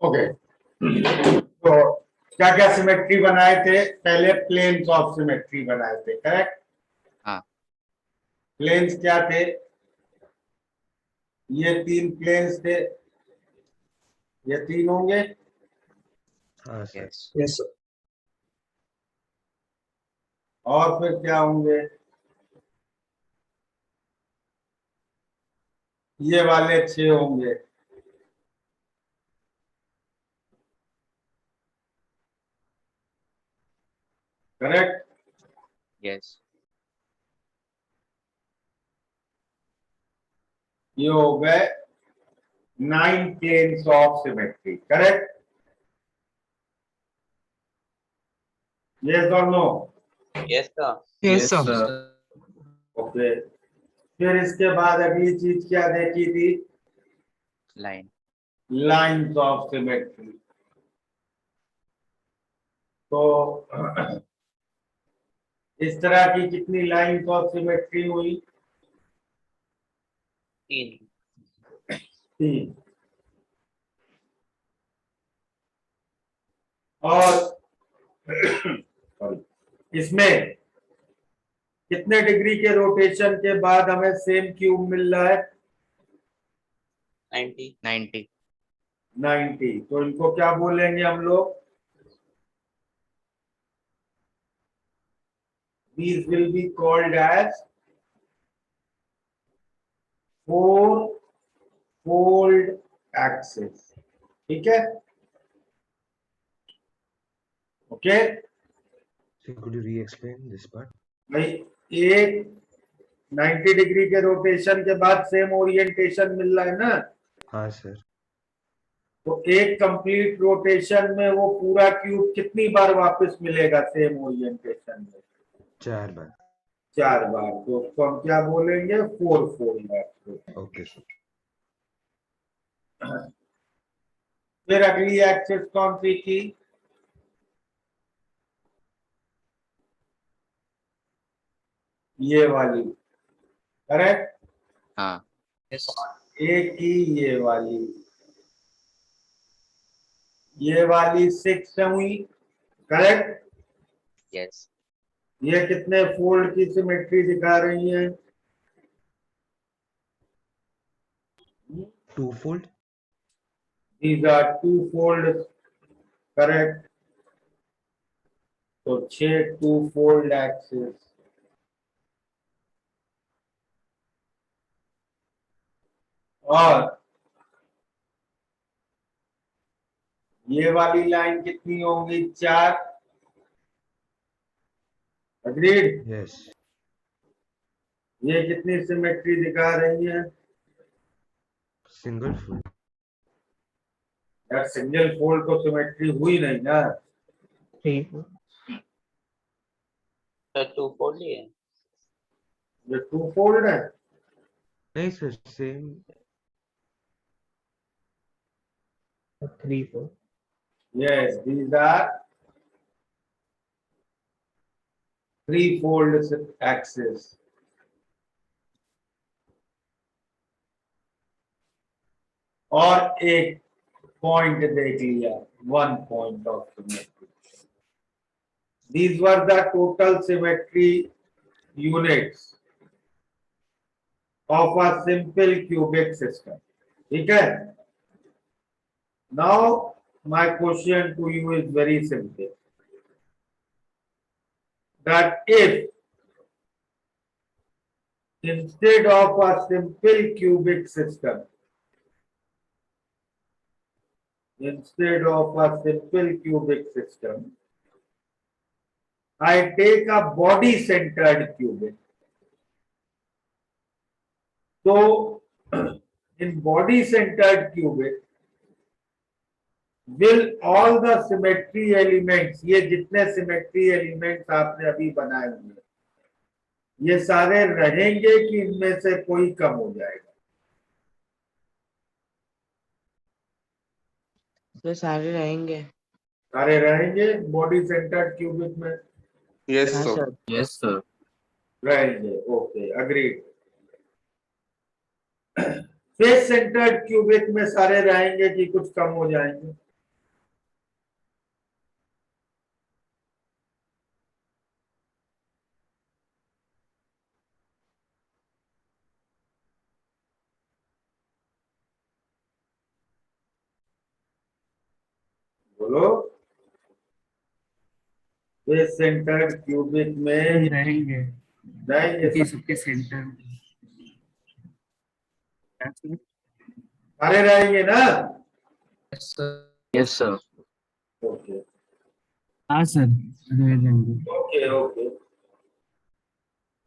Okay, तो क्या क्या सिमेट्री बनाए थे? पहले प्लेन्स ऑफ सिमेट्री बनाए थे, करेक्ट? हाँ। प्लेन्स क्या थे? ये 3 प्लेन्स थे, ये 3 होंगे। हाँ सर। यस। Yes sir. और फिर क्या होंगे? ये वाले 6 होंगे, करेक्ट? यस। ये हो गए 9 planes of symmetry, correct? Yes और no? Yes sir. Yes sir. Okay, फिर इसके बाद अगली चीज क्या देखी थी? लाइन। Lines of symmetry. तो इस तरह की कितनी लाइंस ऑफ सिमेट्री हुई? 3। 3। और sorry, इसमें कितने डिग्री के रोटेशन के बाद हमें सेम क्यूब मिल रहा है? 90। 90। तो इनको क्या बोलेंगे हम लोग? These will be called as 4-fold axis, ठीक है? Okay, So could you re-explain this part? भाई एक 90 डिग्री के रोटेशन के बाद सेम ओरिएंटेशन मिल रहा है ना? हाँ सर। तो एक कंप्लीट रोटेशन में वो पूरा क्यूब कितनी बार वापस मिलेगा सेम ओरिएंटेशन में? 4 बार। 4 बार। तो उसको हम क्या बोलेंगे? 4-fold। Okay sir. फिर अगली एक्सिस कौन सी थी? ये वाली, करेक्ट? हाँ। एक ही ये वाली 6 हुई, करेक्ट? यस। ये कितने फोल्ड की सिमेट्री दिखा रही है? 2-fold? These are 2-fold, correct? तो 6 2-fold एक्सिस। और ये वाली लाइन कितनी होगी? 4। अग्रीड? Yes. ये कितनी सिमेट्री दिखा रही है? Single fold? यार सिंगल फोल्ड तो सिमेट्री हुई नहीं ना। सर 2 फोल्ड ही है। ये 2-fold है। नहीं sir, same. 3-4। Yes, these are 3-fold axis. और एक पॉइंट देख लिया, 1 point of symmetry. These were the total symmetry units of a simple cubic system. ठीक है? Now my question to you is very simple. That if instead of a simple cubic system, I take a body centered cubic. So in body centered cubic, will all the symmetry elements, ये जितने symmetry elements आपने अभी बनाए हुए, ये सारे रहेंगे कि इनमें से कोई कम हो जाएगा? तो सारे रहेंगे। सारे रहेंगे बॉडी सेंटर्ड क्यूबिक में? यस हाँ सर। सर। Yes sir. रहेंगे, okay, agreed. Face centred cubic में सारे रहेंगे कि कुछ कम हो जाएंगे? बोलो। फेस सेंटर्ड क्यूबिक में रहेंगे नहीं, ये क्योंकि सबके सेंटर सारे रहेंगे ना। Yes, sir. ओके हाँ सर रह जाएंगे। Okay okay.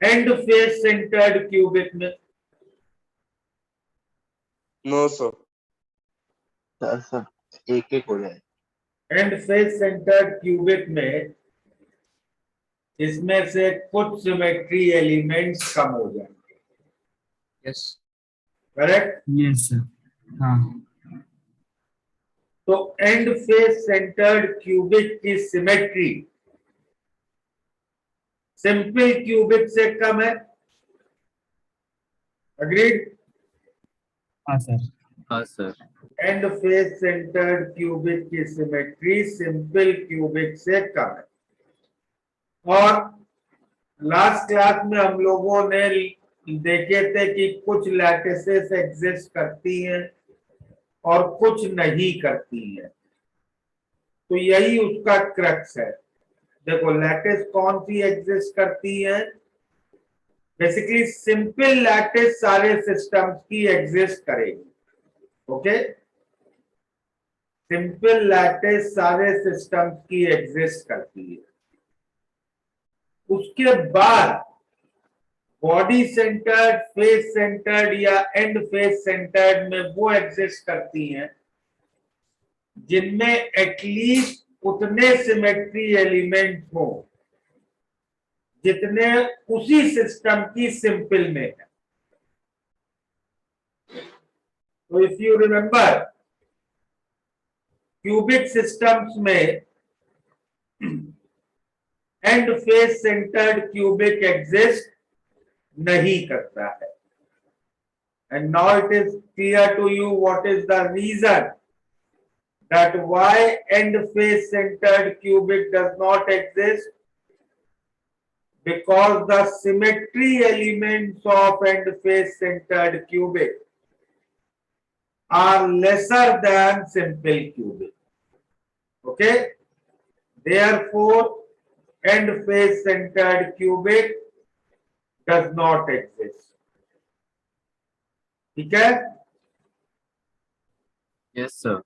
And face centred cubic में नो सर। सर एक एक हो जाए। एंड फेस सेंटर्ड क्यूबिक में इसमें से कुछ सिमेट्री एलिमेंट्स कम हो जाएंगे। Yes. करेक्ट। Yes sir. हाँ तो एंड फेस सेंटर्ड क्यूबिक की सिमेट्री सिंपल क्यूबिक से कम है। अग्रीड। हाँ सर। हाँ sir. And face centred cubic की सिमेट्री सिंपल क्यूबिक से कम है। और लास्ट क्लास में हम लोगों ने देखे थे कि कुछ लैटिसेस एग्जिस्ट करती हैं और कुछ नहीं करती हैं। तो यही उसका क्रक्स है। देखो लैटिस कौन सी एग्जिस्ट करती है। बेसिकली सिंपल लैटिस सारे सिस्टम्स की एग्जिस्ट करेगी। ओके, सिंपल लैटिस सारे सिस्टम्स की एग्जिस्ट करती है। उसके बाद बॉडी सेंटर्ड, फेस सेंटर्ड या एंड फेस सेंटर्ड में वो एग्जिस्ट करती हैं जिनमें एटलीस्ट उतने सिमेट्री एलिमेंट हो जितने उसी सिस्टम की सिंपल में है। तो if you remember cubic systems में and face centred cubic exist नहीं करता है। And now it is clear to you what is the reason that why end face centered cubic does not exist, because the symmetry elements of end face centered cubic are lesser than simple cubic. Okay, therefore end face centered cubic does not exist. ठीक है। Yes, sir.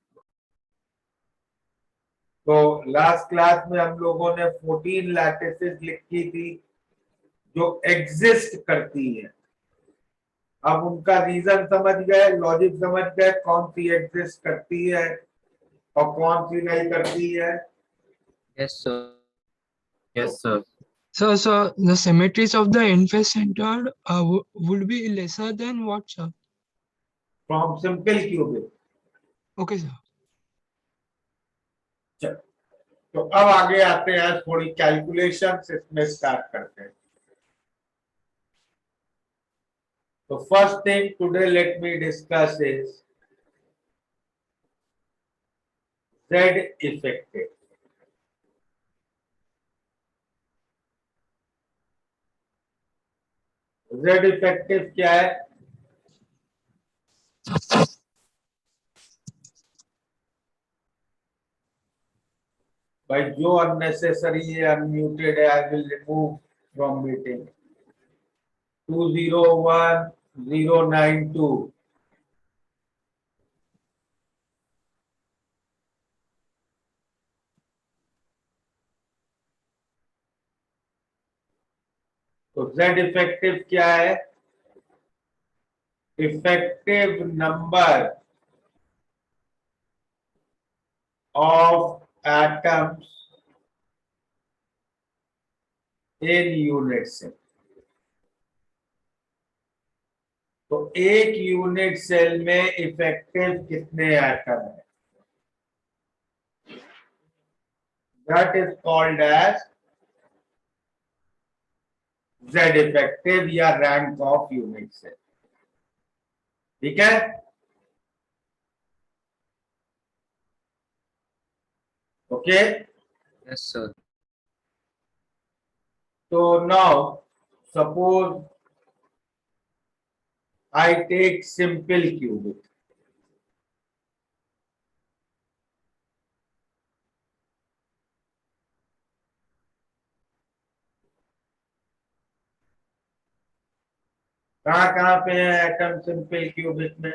तो last class में हम लोगों ने 14 lattices लिखी थी जो एग्जिस्ट करती है। अब उनका रीजन समझ गए, लॉजिक समझ गए, कौन सी एग्जिस्ट करती है और कौन सी नहीं करती है। Yes, sir. Yes, sir. So the symmetries of the end-face centered would be lesser than what, sir? From simple cubic. Okay, sir. तो अब आगे आते हैं, थोड़ी कैलकुलेशन इसमें स्टार्ट करते हैं। तो first thing today let me discuss is Z effective. Z effective क्या है? भाई जो अननेसेसरी है, अनम्यूटेड है, I will remove from meeting. 201092। तो Z इफेक्टिव क्या है? Effective number of atoms in unit cell. तो एक यूनिट सेल में इफेक्टिव कितने एटम है? That is called as Z effective या रैंक ऑफ यूनिट सेल। ठीक है। Okay. Yes, sir. So now suppose I take simple cubic. कहाँ पे है एटम सिंपल क्यूबिक में?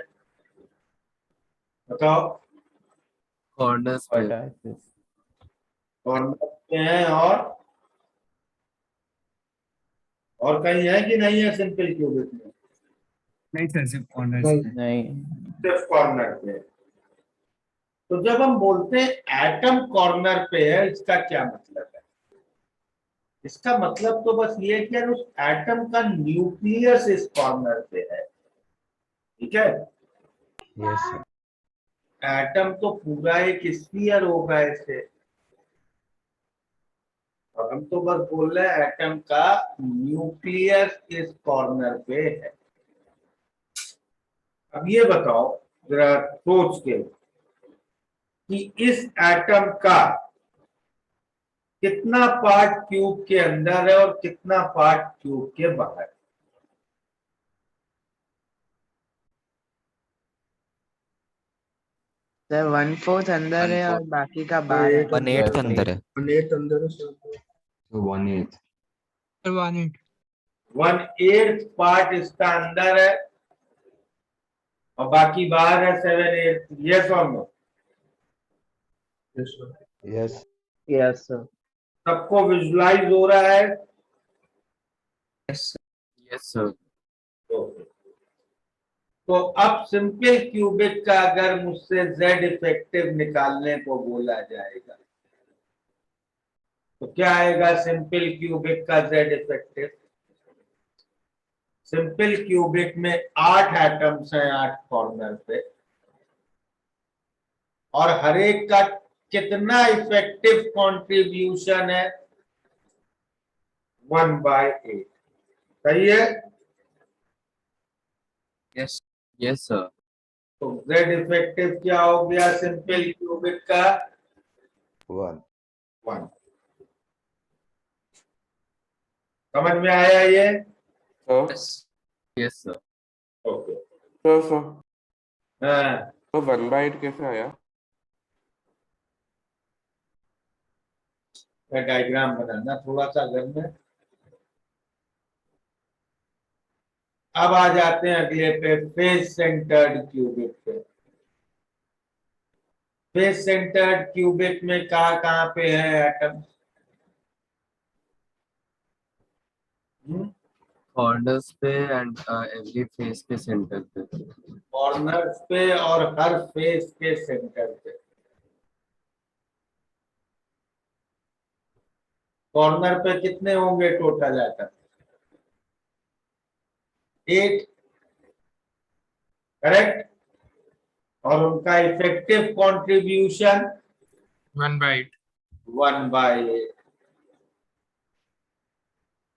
बताओ। कॉर्नर्स पे कॉर्नर पे है और कहीं है कि नहीं है सिंपल क्यूबिक में? नहीं सर, सिर्फ कॉर्नर्स पे। सिर्फ कॉर्नर पे है। तो जब हम बोलते हैं एटम कॉर्नर पे है, इसका क्या मतलब है? इसका मतलब तो बस ये है कि यार उस एटम का न्यूक्लियस इस कॉर्नर पे है। ठीक है। Yes, sir. एटम तो पूरा एक स्फीयर होगा ऐसे, और हम तो बस बोल रहे हैं एटम का न्यूक्लियस इस कॉर्नर पे है। अब ये बताओ जरा सोच के कि इस एटम का कितना पार्ट क्यूब के अंदर है और कितना पार्ट क्यूब के बाहर? सर 1/4 अंदर है और 1/4 बाकी का बाहर है। 1/8 अंदर है। 1/8 अंदर है sir. तो 1/8 1/8. 1/8 पार्ट इसका अंदर है और बाकी बाहर है 7/8। यस और नो? Yes. Yes sir. सबको विजुलाइज हो रहा है? Yes sir. तो अब सिंपल क्यूबिक का अगर मुझसे z इफेक्टिव निकालने को बोला जाएगा तो क्या आएगा सिंपल क्यूबिक का z इफेक्टिव? सिंपल क्यूबिक में 8 एटम्स हैं 8 कॉर्नर पे, और हर एक का कितना इफेक्टिव कंट्रीब्यूशन है? 1/8। सही है। Yes yes sir. तो z इफेक्टिव क्या हो गया सिंपल क्यूबिक का? 1. 1। समझ में आया ये? Yes yes sir. ओके। तो हाँ, 1/8 कैसे आया? डायग्राम बनाना थोड़ा सा घर में। अब आ जाते हैं अगले पे, फेस सेंटर्ड क्यूबिक पे। फेस सेंटर्ड क्यूबिक में कहाँ पे है एटम? कॉर्नर्स पे एंड एवरी फेस के सेंटर पे। कॉर्नर्स पे और हर फेस के सेंटर पे। कॉर्नर पे कितने होंगे टोटल एटम? 8। करेक्ट। और उनका इफेक्टिव कंट्रीब्यूशन 1/8. 1/8।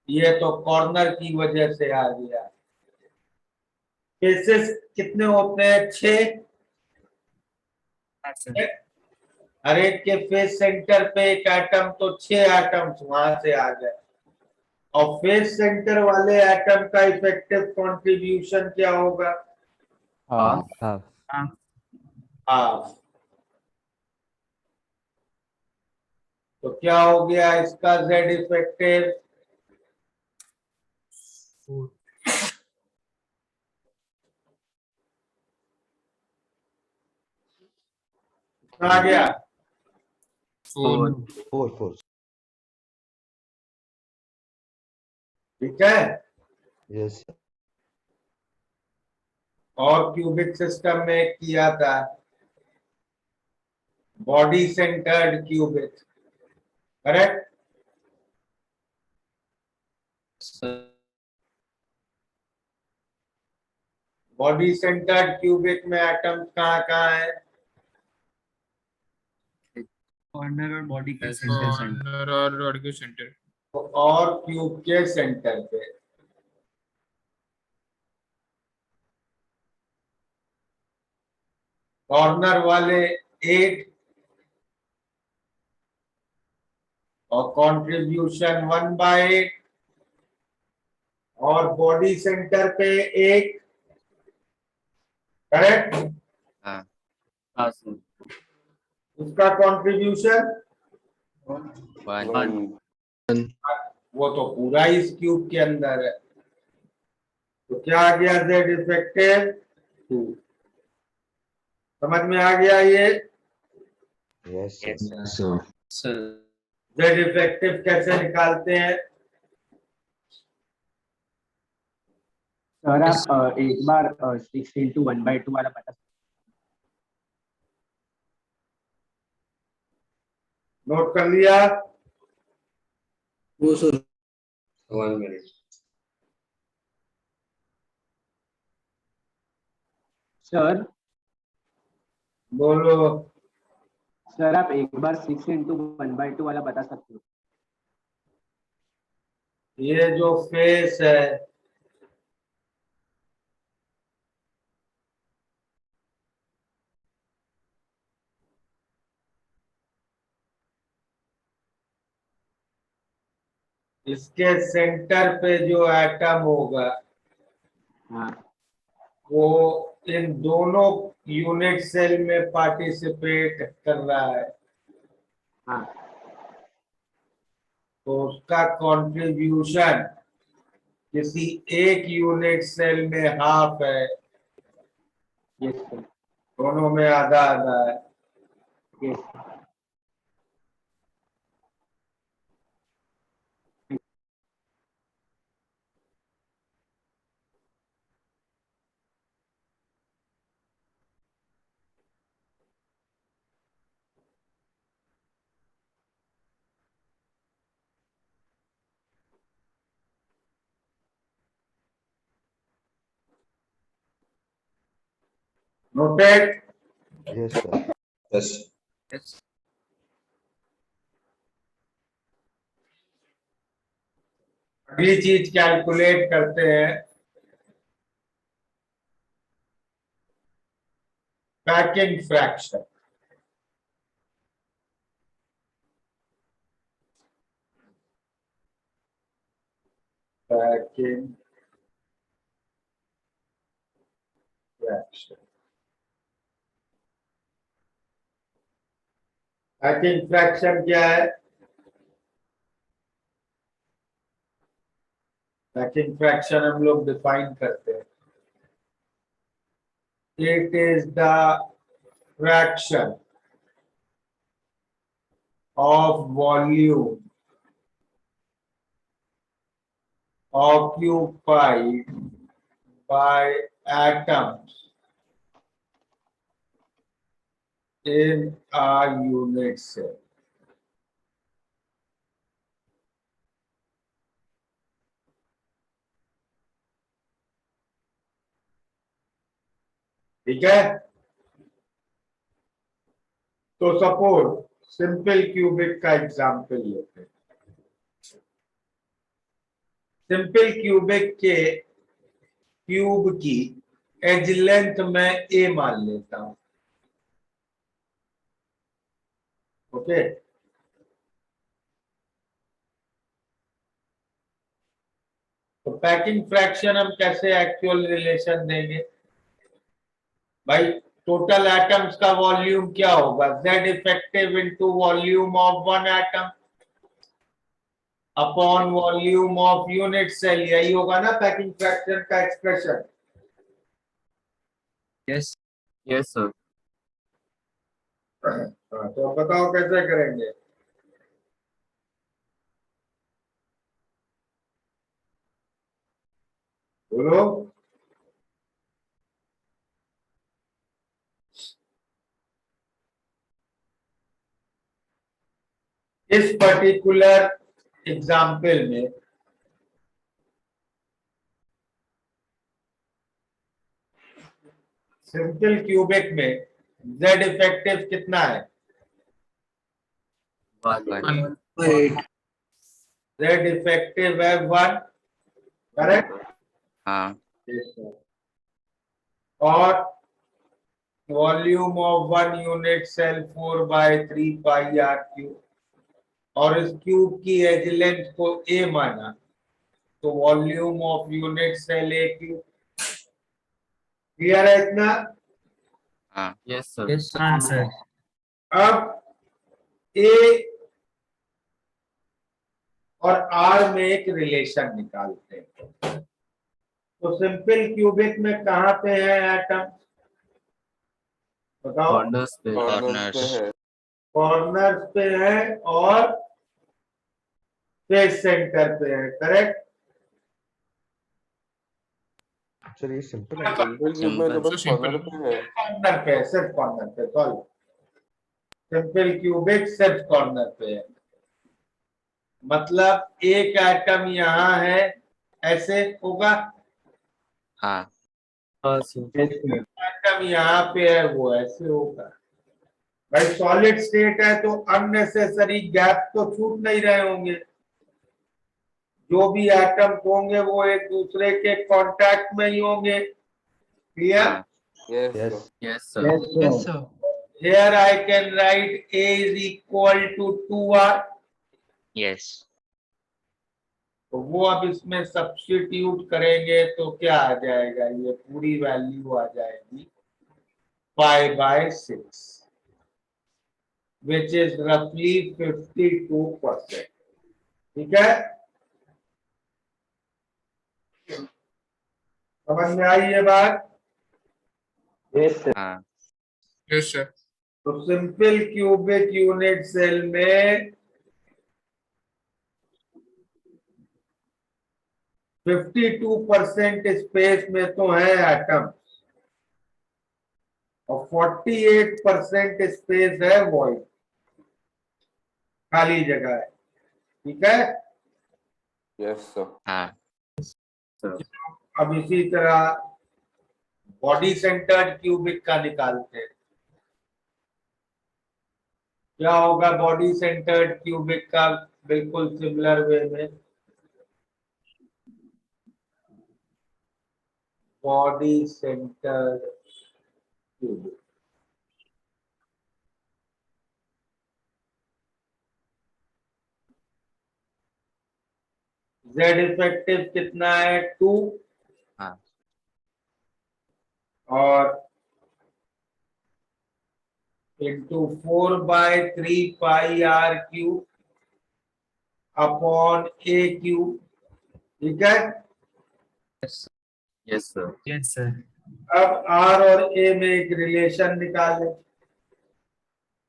ये तो कॉर्नर की वजह से आ गया। फेसेस कितने होते हैं? 6। हाँ सर। हर एक के फेस सेंटर पे एक एटम, तो 6 एटम्स वहां से आ गए। और फेस सेंटर वाले एटम का इफेक्टिव कंट्रीब्यूशन क्या होगा? हाफ। हाँ हाफ। तो क्या हो गया इसका z इफेक्टिव? 4. आ गया 4 4. 4. ठीक है। Yes, sir. और क्यूबिक सिस्टम में किया था body centred cubic. Correct. Sir. Body centred cubic में एटम्स कहाँ है? कॉर्नर और बॉडी के Yes, सेंटर sir. Corner और rod के center. और क्यूब के सेंटर पे। कॉर्नर वाले 8 और कंट्रीब्यूशन 1/8, और बॉडी सेंटर पे 1। करेक्ट। हाँ हाँ सर। उसका कंट्रीब्यूशन 1 वो तो पूरा इस क्यूब के अंदर है। तो क्या आ गया z इफेक्टिव 2। समझ में आ गया ये? Yes, sir. sir. z effective कैसे निकालते हैं? सर आप एक बार 6 into 1/2 वाला बता सकते नोट कर लिया? वो सर 1 minute. सर बोलो। सर आप एक बार 6 into 1/2 वाला बता सकते हो? ये जो फेस है इसके सेंटर पे जो एटम होगा हाँ वो इन दोनों यूनिट सेल में पार्टिसिपेट कर रहा है, हाँ तो उसका कंट्रीब्यूशन किसी एक यूनिट सेल में हाफ है, यस सर दोनों में आधा आधा है। Yes noted? Yes, sir. Yes. Yes. अगली चीज कैलकुलेट करते हैं, packing fraction. Packing fraction, packing fraction क्या है? पैकिंग फ्रैक्शन हम लोग डिफाइन करते हैं, it is the fraction of volume occupied by atoms in a unit cell। ठीक है? तो सपोज सिंपल क्यूबिक का एग्जांपल लेते हैं। सिंपल क्यूबिक के क्यूब की एज लेंथ में a मान लेता हूं। ओके, तो पैकिंग फ्रैक्शन हम कैसे एक्चुअल रिलेशन देंगे भाई? टोटल एटम्स का वॉल्यूम क्या होगा? z effective into volume of one atom upon volume of unit cell, यही होगा ना पैकिंग फ्रैक्शन का एक्सप्रेशन? Yes. Yes, sir. तो बताओ कैसे करेंगे? बोलो। इस पर्टिकुलर एग्जाम्पल में सिंपल क्यूबिक में z इफेक्टिव कितना है? 1. z इफेक्टिव है 1, करेक्ट? हाँ. और volume of one unit cell 4/3 pi r cube, और इस क्यूब की एज लेंथ को a माना, तो volume of unit cell a cube. Clear है इतना? Yes, sir. Yes, हाँ सर अब a और r में एक रिलेशन निकालते हैं। तो तो सिंपल क्यूबिक में कहाँ पे है एटम, बताओ। Corners पे कॉर्नर्स पे है। कॉर्नर्स पे है और फेस सेंटर पे है, करेक्ट। सर ये सिंपल है। सिंपल क्यूब में तो बस कॉर्नर पे है। कॉर्नर पे है, सिर्फ कॉर्नर पे, सॉरी। सिंपल क्यूबिक सिर्फ कॉर्नर पे है, मतलब एक एटम यहाँ है, ऐसे होगा। हाँ सर। एटम यहाँ पे है, वो ऐसे होगा। भाई सॉलिड स्टेट है तो अननेसेसरी गैप तो छूट नहीं रहे होंगे। जो भी एटम्स होंगे वो एक दूसरे के कांटेक्ट में ही होंगे, clear. Yes yes Yes sir. Yes, sir. Here I can write A is equal to 2R. Yes. तो वो अब इसमें सब्स्टिट्यूट करेंगे तो क्या आ जाएगा, ये पूरी वैल्यू आ जाएगी 5/6, which is roughly 52%। ठीक है, समझ में आई ये बात। Yes sir. हाँ. Yes, sir. तो सिंपल क्यूबिक यूनिट सेल में 52% स्पेस में तो है एटम और 48% स्पेस है वॉइड, खाली जगह है। ठीक है, यस सर। हाँ. अब इसी तरह बॉडी सेंटर्ड क्यूबिक का निकालते हैं। क्या होगा बॉडी सेंटर्ड क्यूबिक का, बिल्कुल सिमिलर वे में। Body centred cubic, Z effective कितना है 2, हाँ. और इंटू 4/3πr³ अपॉन a³। ठीक है, Yes sir. Yes, sir. अब r और a में एक रिलेशन निकालें।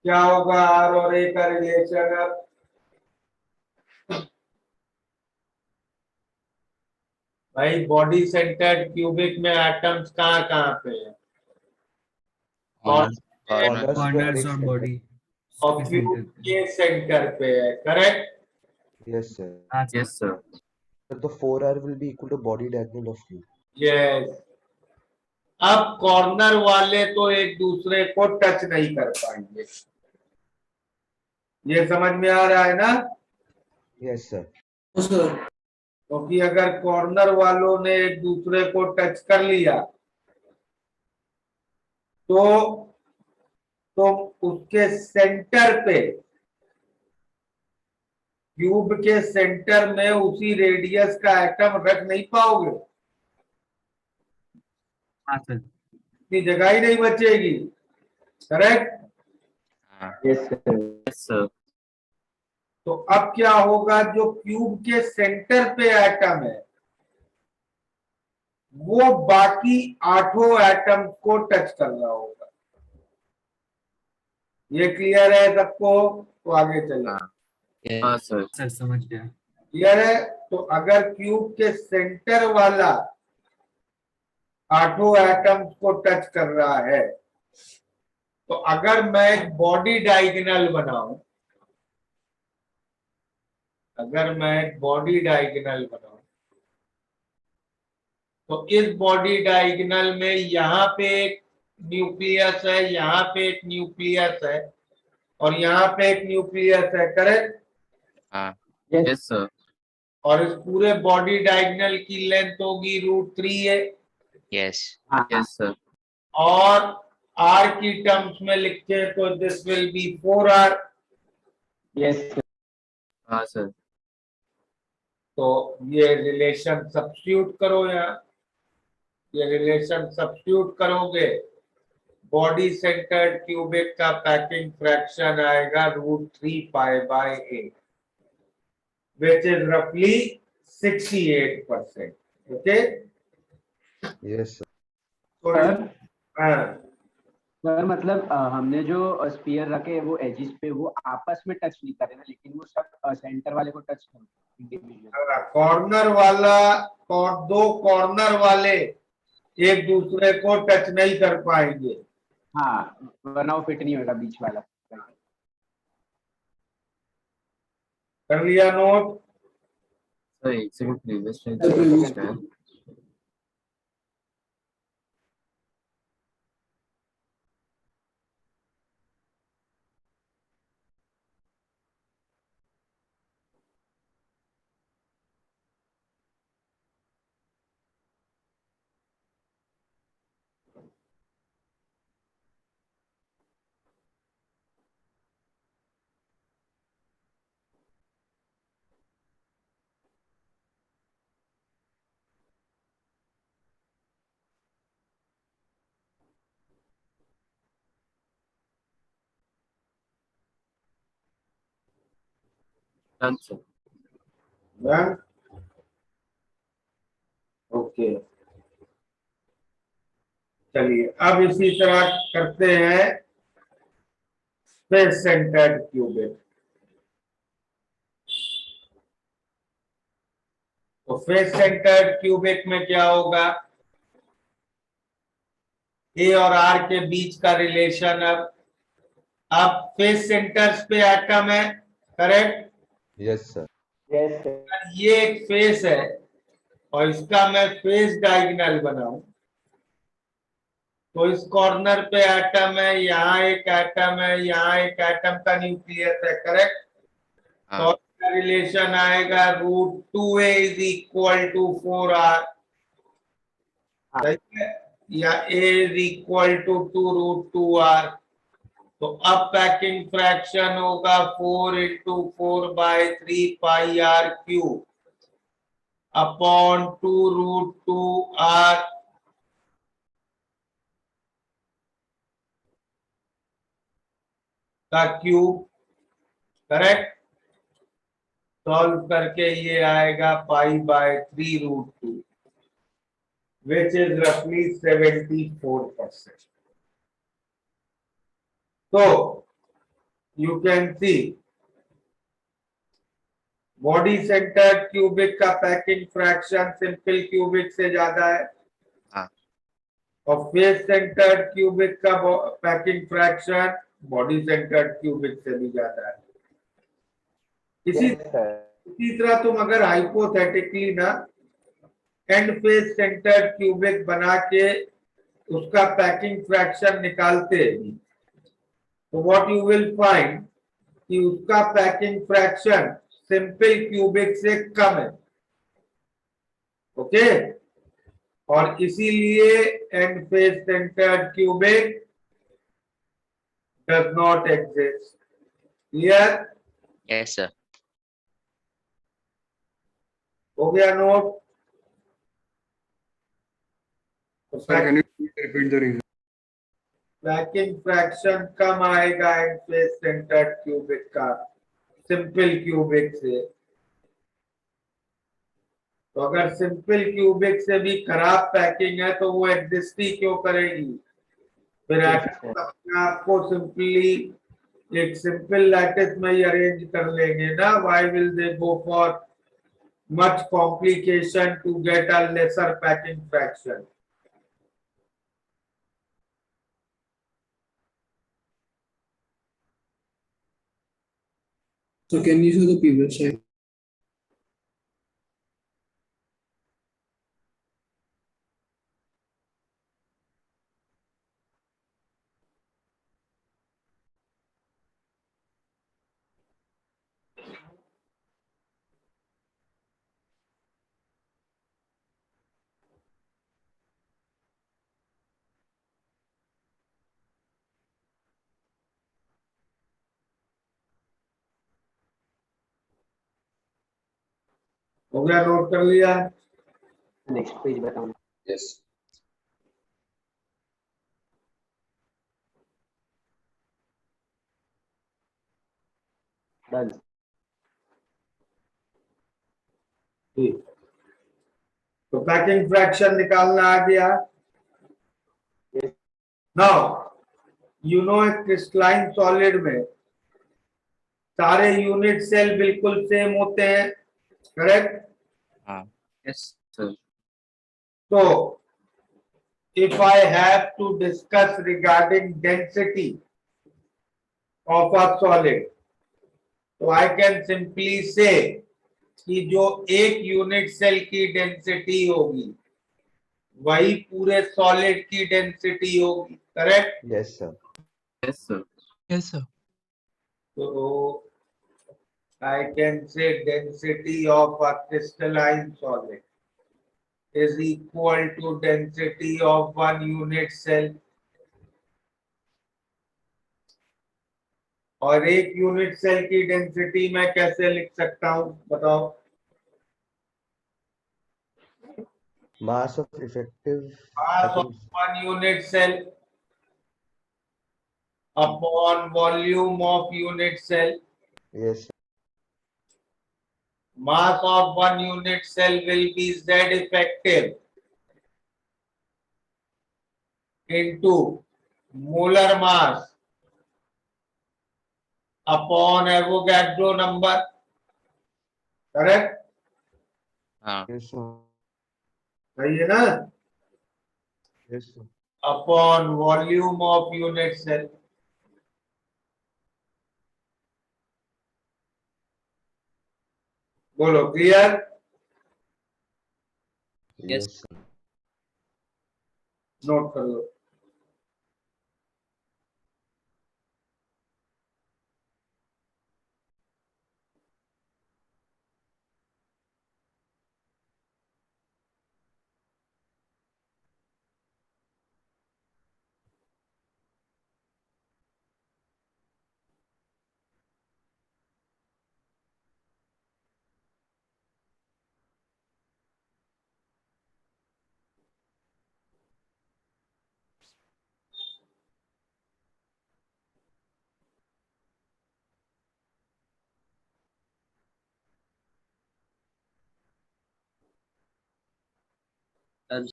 क्या होगा r और a का रिलेशन। अब भाई बॉडी सेंटर्ड क्यूबिक में एटम्स कहाँ कहाँ पे है, Corner. Corners पे Corners और और एक body. और क्यूब के सेंटर पे है, करेक्ट। Yes sir. हाँ sir. Yes sir. तो 4R will be equal to body diagonal of cube. Yes, अब कॉर्नर वाले तो एक दूसरे को टच नहीं कर पाएंगे, ये समझ में आ रहा है ना। Yes sir. क्योंकि अगर कॉर्नर वालों ने एक दूसरे को टच कर लिया तो उसके सेंटर पे, क्यूब के सेंटर में उसी रेडियस का एटम रख नहीं पाओगे, हाँ sir. इतनी जगह ही नहीं बचेगी, करेक्ट। हाँ. Yes sir. Yes sir. तो अब क्या होगा, जो क्यूब के सेंटर पे एटम है वो बाकी 8 एटम को टच कर रहा होगा। ये क्लियर है सबको, तो आगे चलिए। हाँ sir. Sir, समझ गया. क्लियर है, तो अगर क्यूब के सेंटर वाला 8 एटम्स को टच कर रहा है, तो अगर मैं एक बॉडी डायगोनल बनाऊं, अगर मैं एक बॉडी डायगोनल बनाऊं तो इस बॉडी डायगोनल में यहाँ पे एक न्यूक्लियस है, यहाँ पे एक न्यूक्लियस है और यहाँ पे एक न्यूक्लियस है, करेक्ट। हाँ. Yes sir. और इस पूरे बॉडी डायगोनल की लेंथ होगी √3 है, Yes. Yes sir. और r की टर्म्स में लिखते हैं तो this will be 4r। Yes sir. हाँ sir. तो ये रिलेशन सब्स्टिट्यूट करो, यहाँ ये रिलेशन सब्स्टिट्यूट करोगे, बॉडी सेंटर्ड क्यूबिक का पैकिंग फ्रैक्शन आएगा √3π/8, which is roughly 68%। Okay, Yes, sir. तो सर हाँ, सर मतलब हमने जो स्पीयर रखे हैं वो एजिस पे वो आपस में टच नहीं कर रहे ना, लेकिन वो सब सेंटर वाले को टच कर इंडिविजुअल। कॉर्नर वाला और दो कॉर्नर वाले एक दूसरे को टच नहीं कर पाएंगे। हाँ, वरना वो फिट नहीं होगा बीच वाला। कर लिया नोट? So एक second previous slide पे कुछ है? Done, sir. डन? ओके, चलिए अब इसी तरह करते हैं फेस सेंटर्ड क्यूबिक। तो फेस सेंटर्ड क्यूबिक में क्या होगा? ए और आर के बीच का रिलेशन अब फेस सेंटर्स पे एटम है, correct? Yes, sir. Yes sir. ये एक फेस है और इसका मैं फेस डायगोनल बनाऊं तो इस कॉर्नर पे एटम है, यहाँ एक एटम है, यहाँ एक एटम का न्यूक्लियस है, करेक्ट? तो हाँ इसका रिलेशन आएगा √2a is equal to 4r, सही है? या a is equal to 2√2r। तो अब पैकिंग फ्रैक्शन होगा 4 इंटू 4/3 πr³ अपॉन 2√2r का क्यूब, करेक्ट? सॉल्व करके ये आएगा π/3√2 which is roughly 74%. So you can see body centred cubic का पैकिंग फ्रैक्शन सिंपल क्यूबिक से ज्यादा है हाँ और फेस सेंटर्ड क्यूबिक का packing fraction body centred cubic से भी ज्यादा है। इसी तरह तुम अगर हाइपोथेटिकली ना एंड फेस सेंटर्ड क्यूबिक बना के उसका पैकिंग फ्रैक्शन निकालते हैं तो व्हाट यू विल फाइंड कि उसका पैकिंग फ्रैक्शन सिंपल क्यूबिक से कम है, ओके? और इसीलिए and face centred cubic does not exist. Clear? Yes sir. हो गया note? Sir, can you please repeat the reason? Packing fraction कम आएगा एंड फेस सेंटर्ड क्यूबिक का सिंपल क्यूबिक से। तो अगर सिंपल क्यूबिक से भी खराब पैकिंग है तो वो एग्जिस्ट ही क्यों करेगी? फिर अपने आप को सिंपली एक सिंपल लैटिस में ही अरेंज कर लेंगे ना। Why will they go for much complication to get a lesser packing fraction? So can you show the previous slide? हो गया? नोट कर लिया? नेक्स्ट पेज बताऊँ? Yes. डन। ठीक। तो पैकिंग फ्रैक्शन निकालना आ गया। नाउ यू नो एक क्रिस्टलाइन सॉलिड में सारे यूनिट सेल बिल्कुल सेम होते हैं, correct? Yes, sir. So if I have to discuss regarding density of a solid, तो I can simply say कि जो एक यूनिट सेल की डेंसिटी होगी वही पूरे सॉलिड की डेंसिटी होगी, correct? Yes, sir. Yes, sir. Yes, sir. So I can say density of a crystalline solid is equal to density of one unit cell, और एक यूनिट सेल की density मैं कैसे लिख सकता हूँ बताओ? Mass of effective mass of atom. One unit cell upon volume of unit cell. Yes, sir. Mass of one unit cell will be Z effective into molar mass upon Avogadro number, correct? Yes, sir. सही है ना? Yes, sir. Upon volume of unit cell. बोलो clear? Yes, sir. Note कर लो. Done?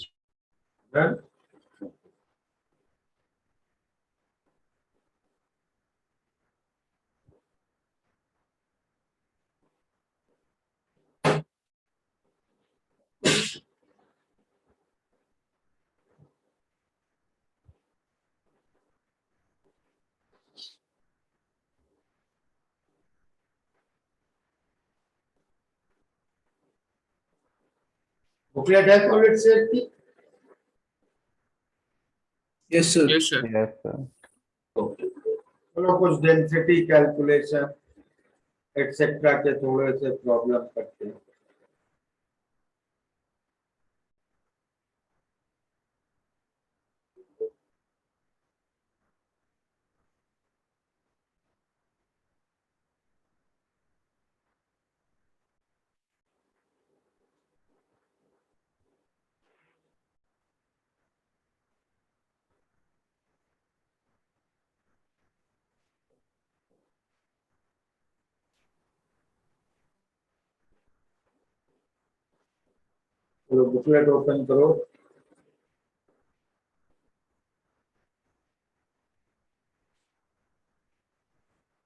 Booklet है solid shape की? Yes, sir. Yes, sir. चलो कुछ density calculation etcetera के थोड़े से प्रॉब्लम करते हैं. चलो बुकलेट ओपन करो.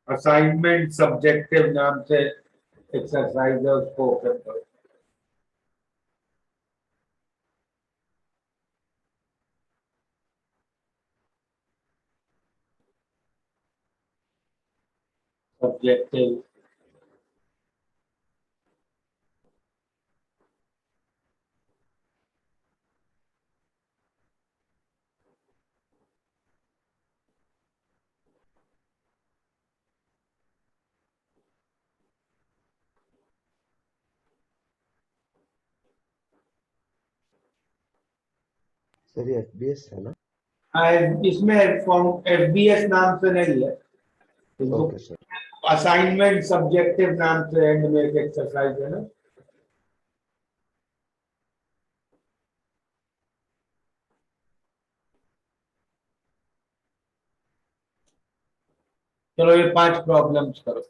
असाइनमेंट सब्जेक्टिव नाम से एक्सरसाइज है, उसको ओपन करो. सब्जेक्टिव Sir, ये FBS है ना? इसमें फॉर्म एफबीएस नाम से नहीं है. Okay, sir. असाइनमेंट सब्जेक्टिव नाम से एंड में एक एक्सरसाइज है ना. चलो ये 5 प्रॉब्लम्स करो.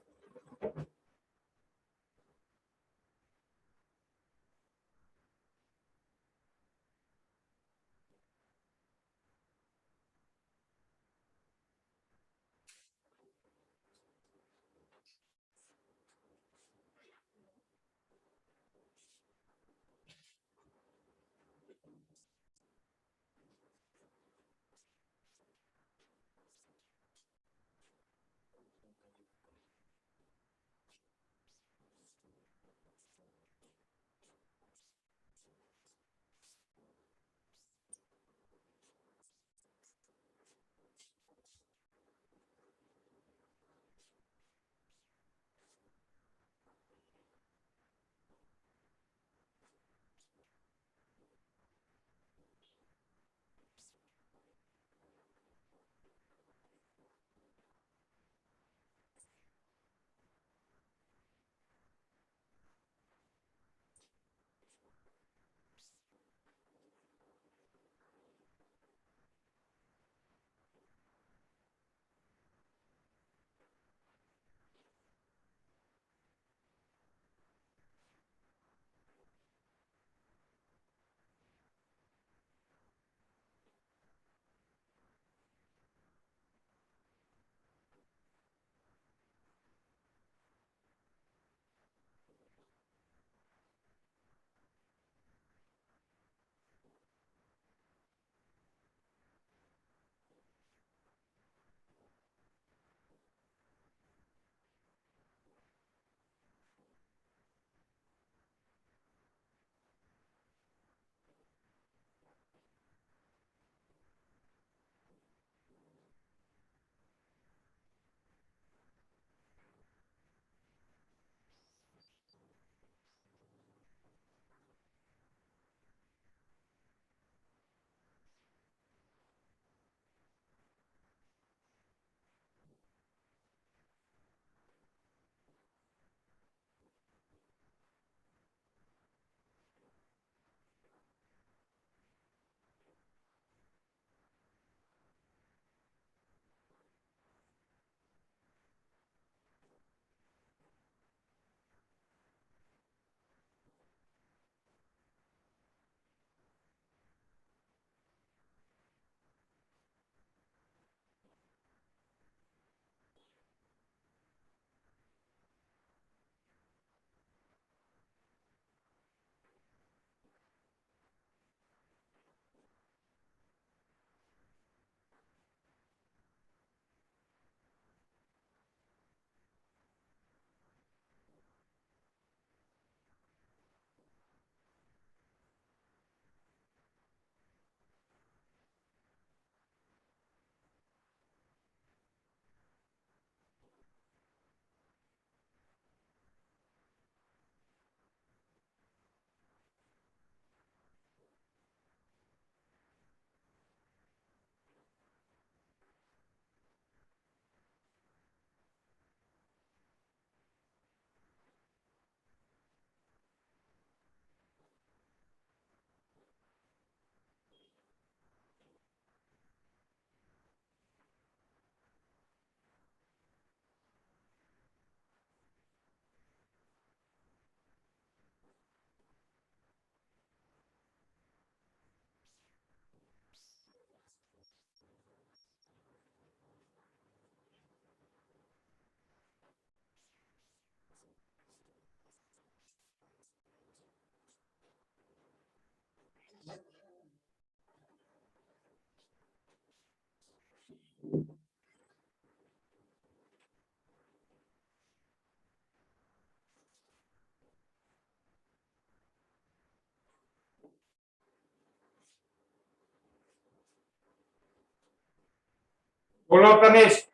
बोलो तनिष्क।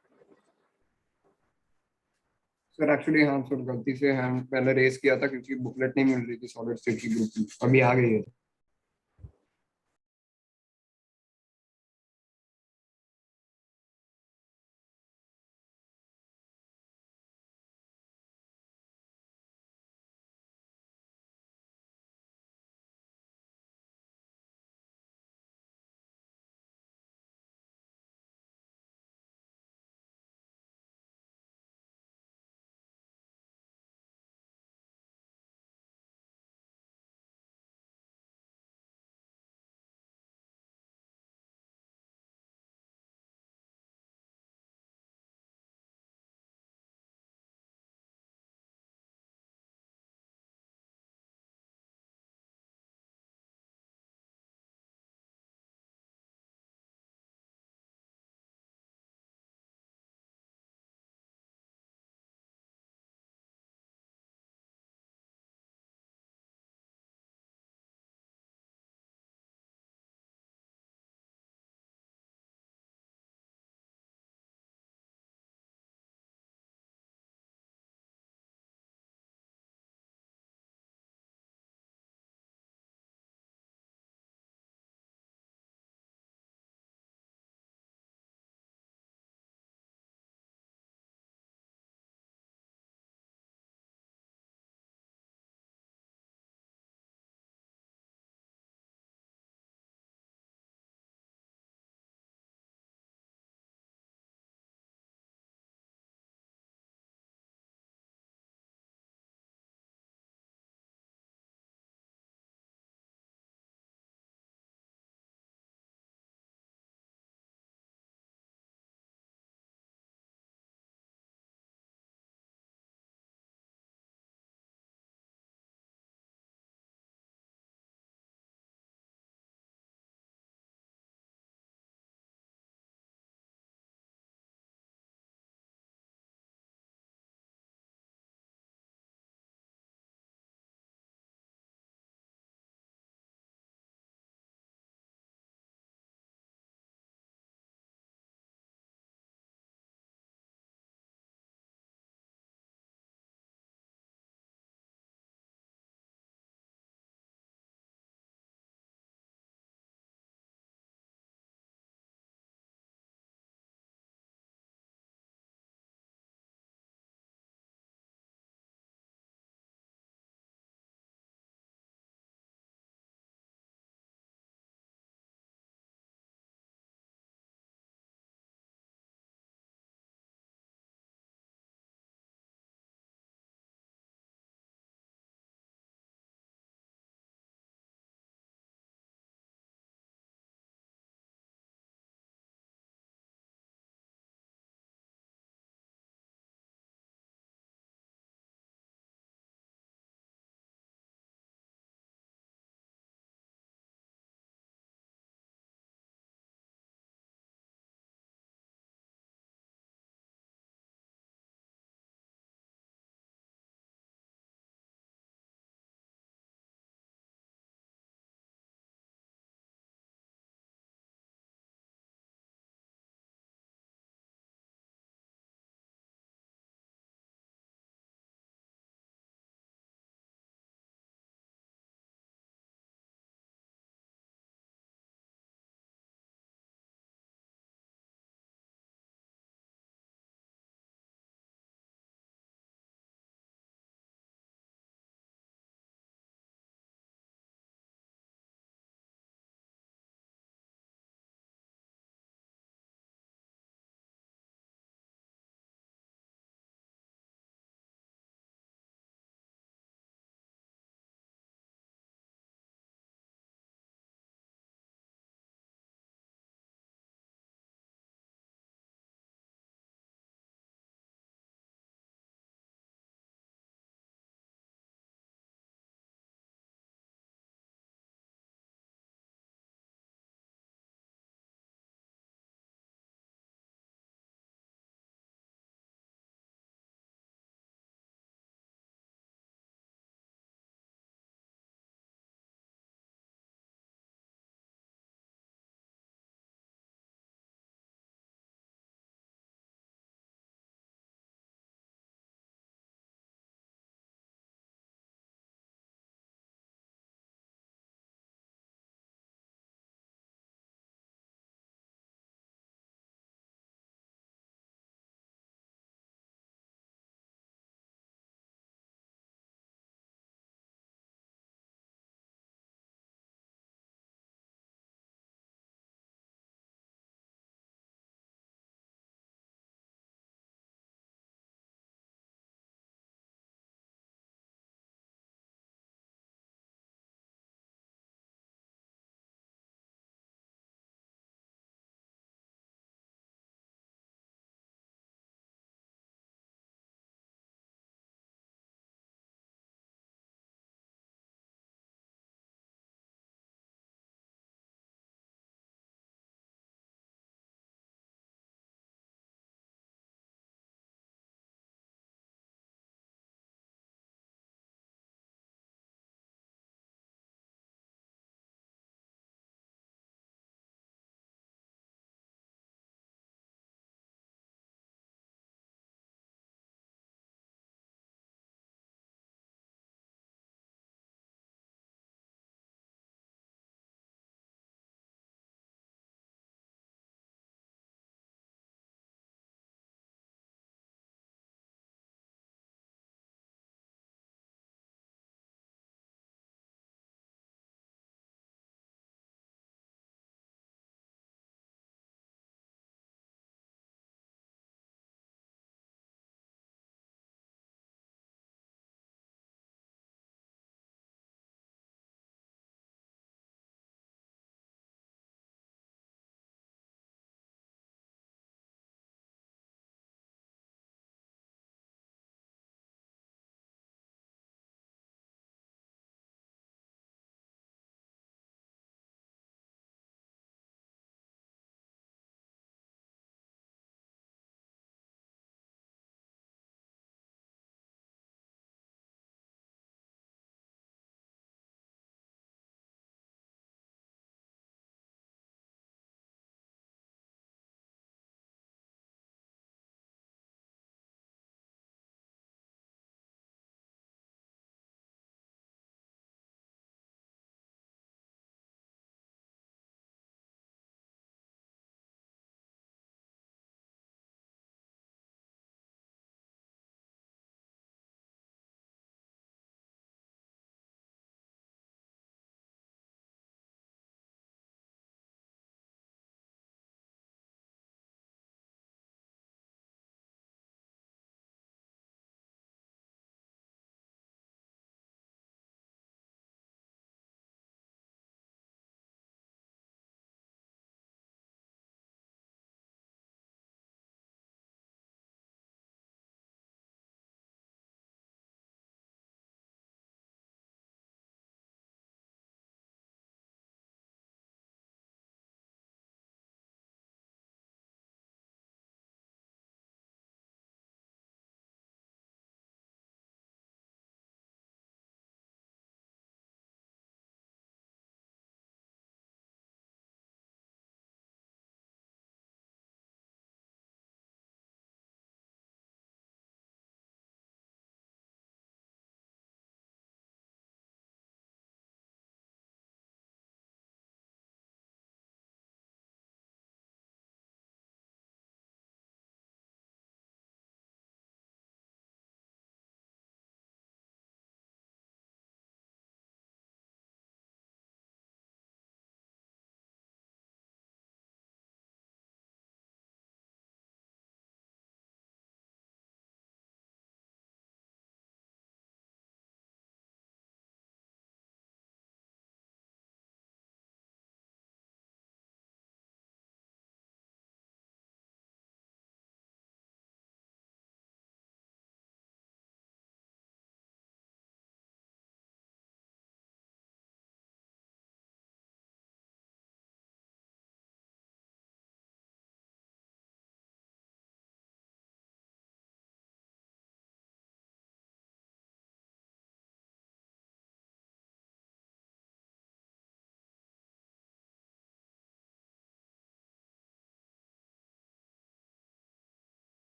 सर एक्चुअली हाँ सर, गलती से हम पहले रेस किया था क्योंकि बुकलेट नहीं मिल रही थी सॉलिड स्टेट की ग्रुप की, अभी आ गई है।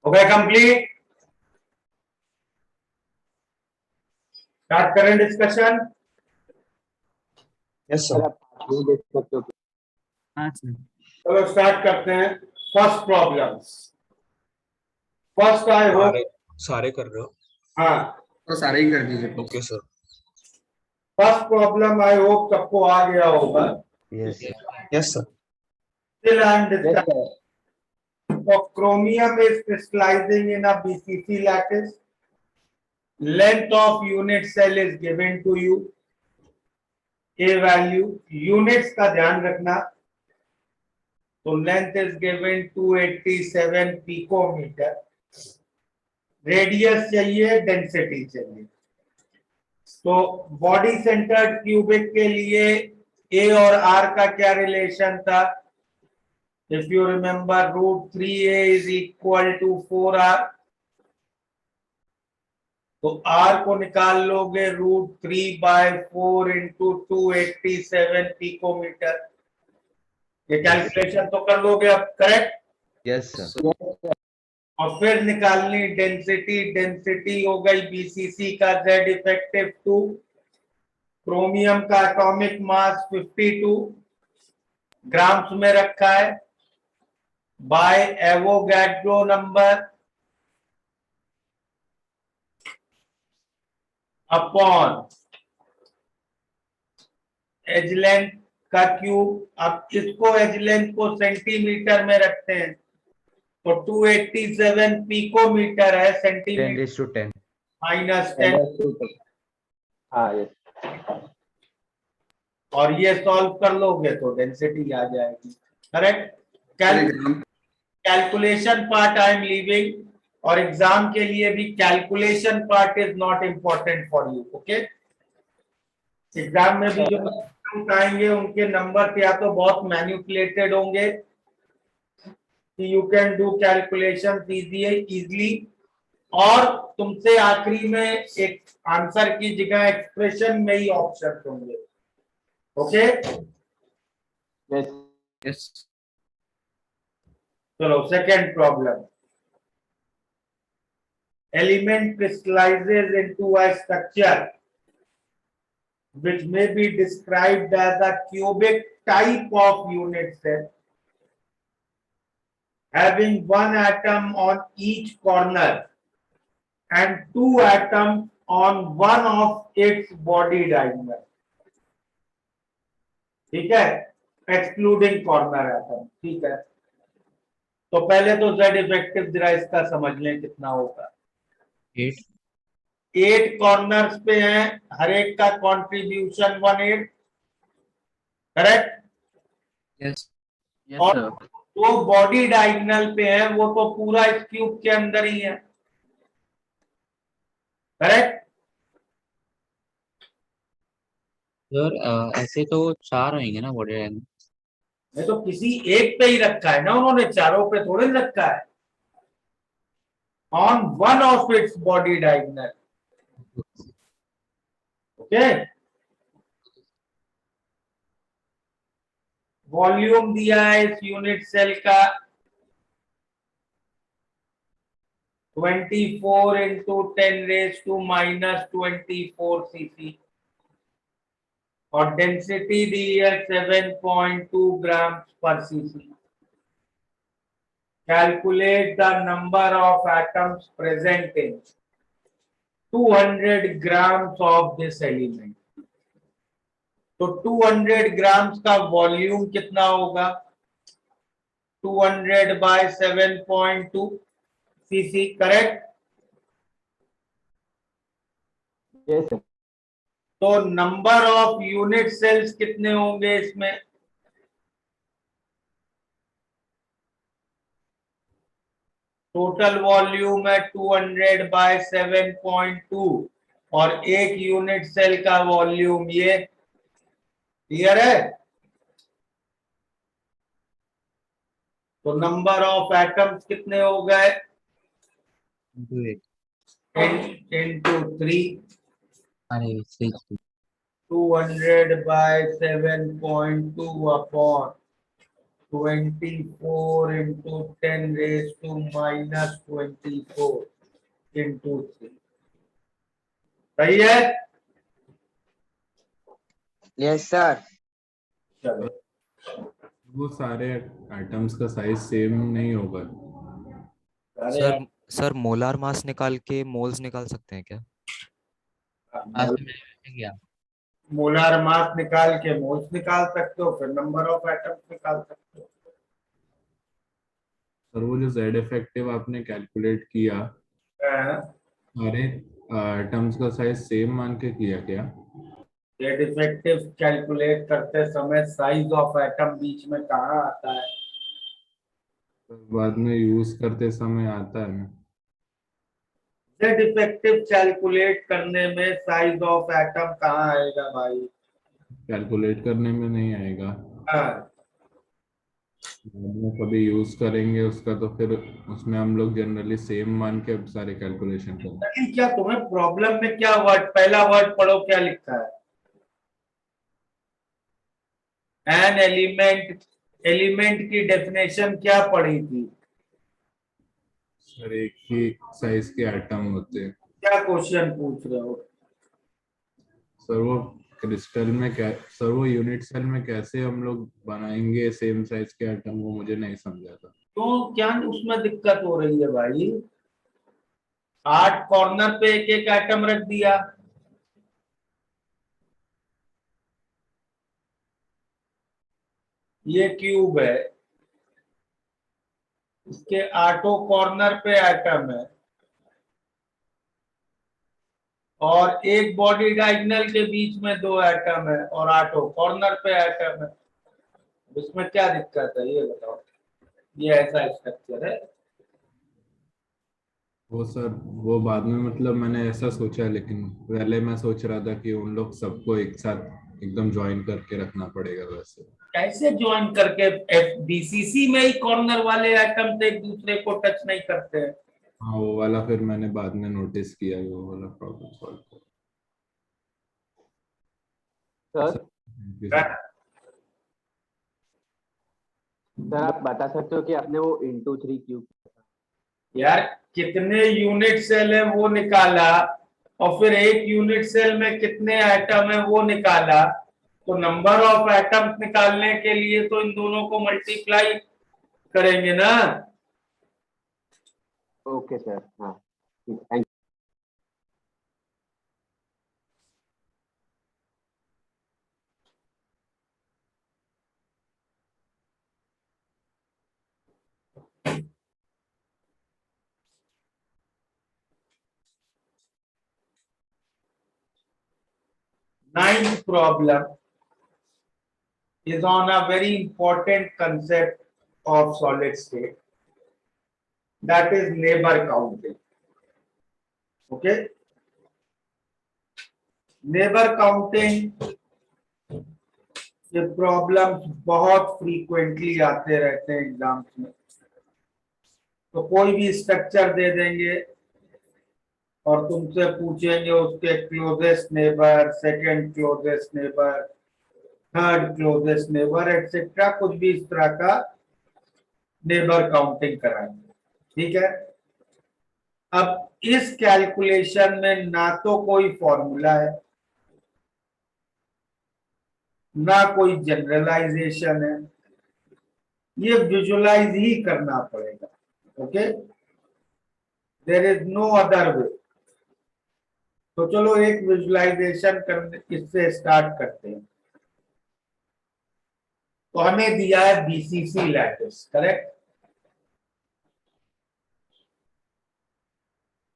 हो गए कंप्लीट? स्टार्ट करें डिस्कशन। Yes, sir sir. आप पांचवी देख सकते हो। हाँ सर। चलो स्टार्ट करते हैं। First problems. First I hope, सारे सारे कर रहे हो? हाँ तो सारे ही कर दीजिए। Okay, sir. First problem I hope सबको आ गया होगा। Yes. Yes, sir. Still I am yes discussing. Sir. So chromium is crystallizing in a BCC lattice. Length of unit cell is given to you. A value, units का ध्यान रखना। तो length is given 287 picometer. Radius चाहिए, density चाहिए। तो body centred cubic के लिए ए और आर का क्या रिलेशन था? If you remember, √3a is equal to 4r। तो r को निकाल लोगे √3/4 इंटू 287 पिकोमीटर। ये कैलकुलेशन तो कर लोगे अब, करेक्ट? Yes, sir. और फिर निकालनी डेंसिटी। डेंसिटी हो गई बीसीसी का Z इफेक्टिव 2, क्रोमियम का एटॉमिक मास 52 ग्राम्स में रखा है, by Avogadro number upon edge length का क्यूब। अब इसको एज लेंथ को सेंटीमीटर में रखते हैं, तो 287 पिकोमीटर है, 10 सेंटीमीटर raised to 10. -10। हाँ यस। और ये सॉल्व कर लोगे तो डेंसिटी आ जाएगी, correct? Calculation part I am leaving, और एग्जाम के लिए भी calculation part is not important for you. Okay, exam में भी जो आएंगे उनके नंबर या तो बहुत मैनिपुलेटेड होंगे, you can do calculation easily, और तुमसे आखिरी में एक आंसर की जगह एक्सप्रेशन में ही ऑप्शन होंगे। Okay, yes. Yes. चलो second problem. Element crystallizes into a structure which may be described as a cubic type of unit cell having one atom on each corner and two atoms on one of its body diagonal। ठीक है, excluding corner atom. ठीक है, तो पहले तो Z effective जरा इसका समझ लें कितना होगा। 8 कॉर्नर्स पे हैं, हर एक का कंट्रीब्यूशन 1/8, करेक्ट? Yes. Yes, और sir. वो बॉडी डायगोनल पे है, वो तो पूरा इस क्यूब के अंदर ही है, करेक्ट? सर ऐसे तो 4 होंगे ना बॉडी डायग्राम। नहीं तो किसी एक पे ही रखा है ना उन्होंने, चारों पे थोड़े रखा है। On one of its body diagonal. Okay, volume दिया है इस यूनिट सेल का 24 इंटू 10⁻⁻24 cc, और डेंसिटी दी है 7.2 ग्राम पर cc। Calculate the number of atoms present in 200 grams of this element. तो 200 ग्राम्स का वॉल्यूम कितना होगा? 200/7.2 cc, करेक्ट? Yes sir. तो नंबर ऑफ यूनिट सेल्स कितने होंगे इसमें? टोटल वॉल्यूम है 200/7.2 और एक यूनिट सेल का वॉल्यूम ये। क्लियर है? तो नंबर ऑफ एटम्स कितने हो गए? इंटू 3, अरे 6। 200/7.2 upon 24 into 10 raised to minus 24 into 3. सही है? Yes sir. चलो, वो सारे एटम्स का साइज सेम नहीं होगा। अरे सर सर मोलार मास निकाल के मोल्स निकाल सकते हैं क्या? मोलार मास निकाल के मोल्स निकाल सकते हो, फिर नंबर ऑफ एटम्स निकाल सकते हो। और वो जो Z इफेक्टिव आपने कैलकुलेट किया, हाँ, सारे एटम्स का साइज सेम मान के किया क्या? जेड इफेक्टिव कैलकुलेट करते समय साइज ऑफ एटम बीच में कहाँ आता है? तो बाद में यूज करते समय आता है ना। जेड इफेक्टिव कैलकुलेट करने में साइज ऑफ एटम कहाँ आएगा भाई? कैलकुलेट करने में नहीं आएगा, हाँ, बाद में कभी यूज करेंगे उसका, तो फिर उसमें हम लोग जनरली सेम मान के अब सारे कैलकुलेशन करें। लेकिन क्या तुम्हें प्रॉब्लम में क्या वर्ड, पहला वर्ड पढ़ो क्या लिखा है? एन एलिमेंट, एलिमेंट की डेफिनेशन क्या पढ़ी थी? सर एक ही साइज के एटम होते हैं। क्या क्वेश्चन पूछ रहे हो? सर वो क्रिस्टल में क्या, सर वो यूनिट सेल में कैसे हम लोग बनाएंगे सेम साइज के एटम, वो मुझे नहीं समझा था। क्यों, क्या उसमें दिक्कत हो रही है भाई? 8 कॉर्नर पे एक एक एटम रख दिया, ये क्यूब है, इसके 8 कॉर्नर पे एटम है, और एक बॉडी डायगोनल के बीच में 2 एटम है, और 8 कॉर्नर पे एटम है। इसमें क्या दिक्कत है ये बताओ? ये ऐसा स्ट्रक्चर है। वो सर वो बाद में मतलब मैंने ऐसा सोचा, लेकिन पहले मैं सोच रहा था कि उन लोग सबको एक साथ एकदम ज्वाइन करके रखना पड़ेगा वैसे। कैसे ज्वाइन करके? बीसीसी में ही कॉर्नर वाले एटम से एक दूसरे को टच नहीं करते हैं। हाँ वो वाला फिर मैंने बाद में नोटिस किया, वो वाला प्रॉब्लम सॉल्व किया। Sir Thank you, sir. Sir आप बता सकते हो कि आपने वो इंटू 3 क्यूब? यार कितने यूनिट सेल है वो निकाला, और फिर एक यूनिट सेल में कितने एटम है वो निकाला, तो नंबर ऑफ एटम्स निकालने के लिए तो इन दोनों को मल्टीप्लाई करेंगे ना। ओके सर, हाँ thank you. Ninth problem is on a very important concept of solid state, that is neighbor counting. Okay, neighbor counting ये प्रॉब्लम्स बहुत फ्रीक्वेंटली आते रहते हैं एग्जाम्स में। तो कोई भी स्ट्रक्चर दे देंगे और तुमसे पूछेंगे उसके closest neighbour, second closest neighbour, third closest neighbour etcetera, कुछ भी इस तरह का नेबर काउंटिंग कराएंगे। ठीक है, अब इस कैलकुलेशन में ना तो कोई फॉर्मूला है, ना कोई जनरलाइजेशन है, ये विजुलाइज ही करना पड़ेगा। Okay, there is no other way. तो चलो एक विजुलाइजेशन करने इससे स्टार्ट करते हैं। तो हमें दिया है BCC lattice, correct?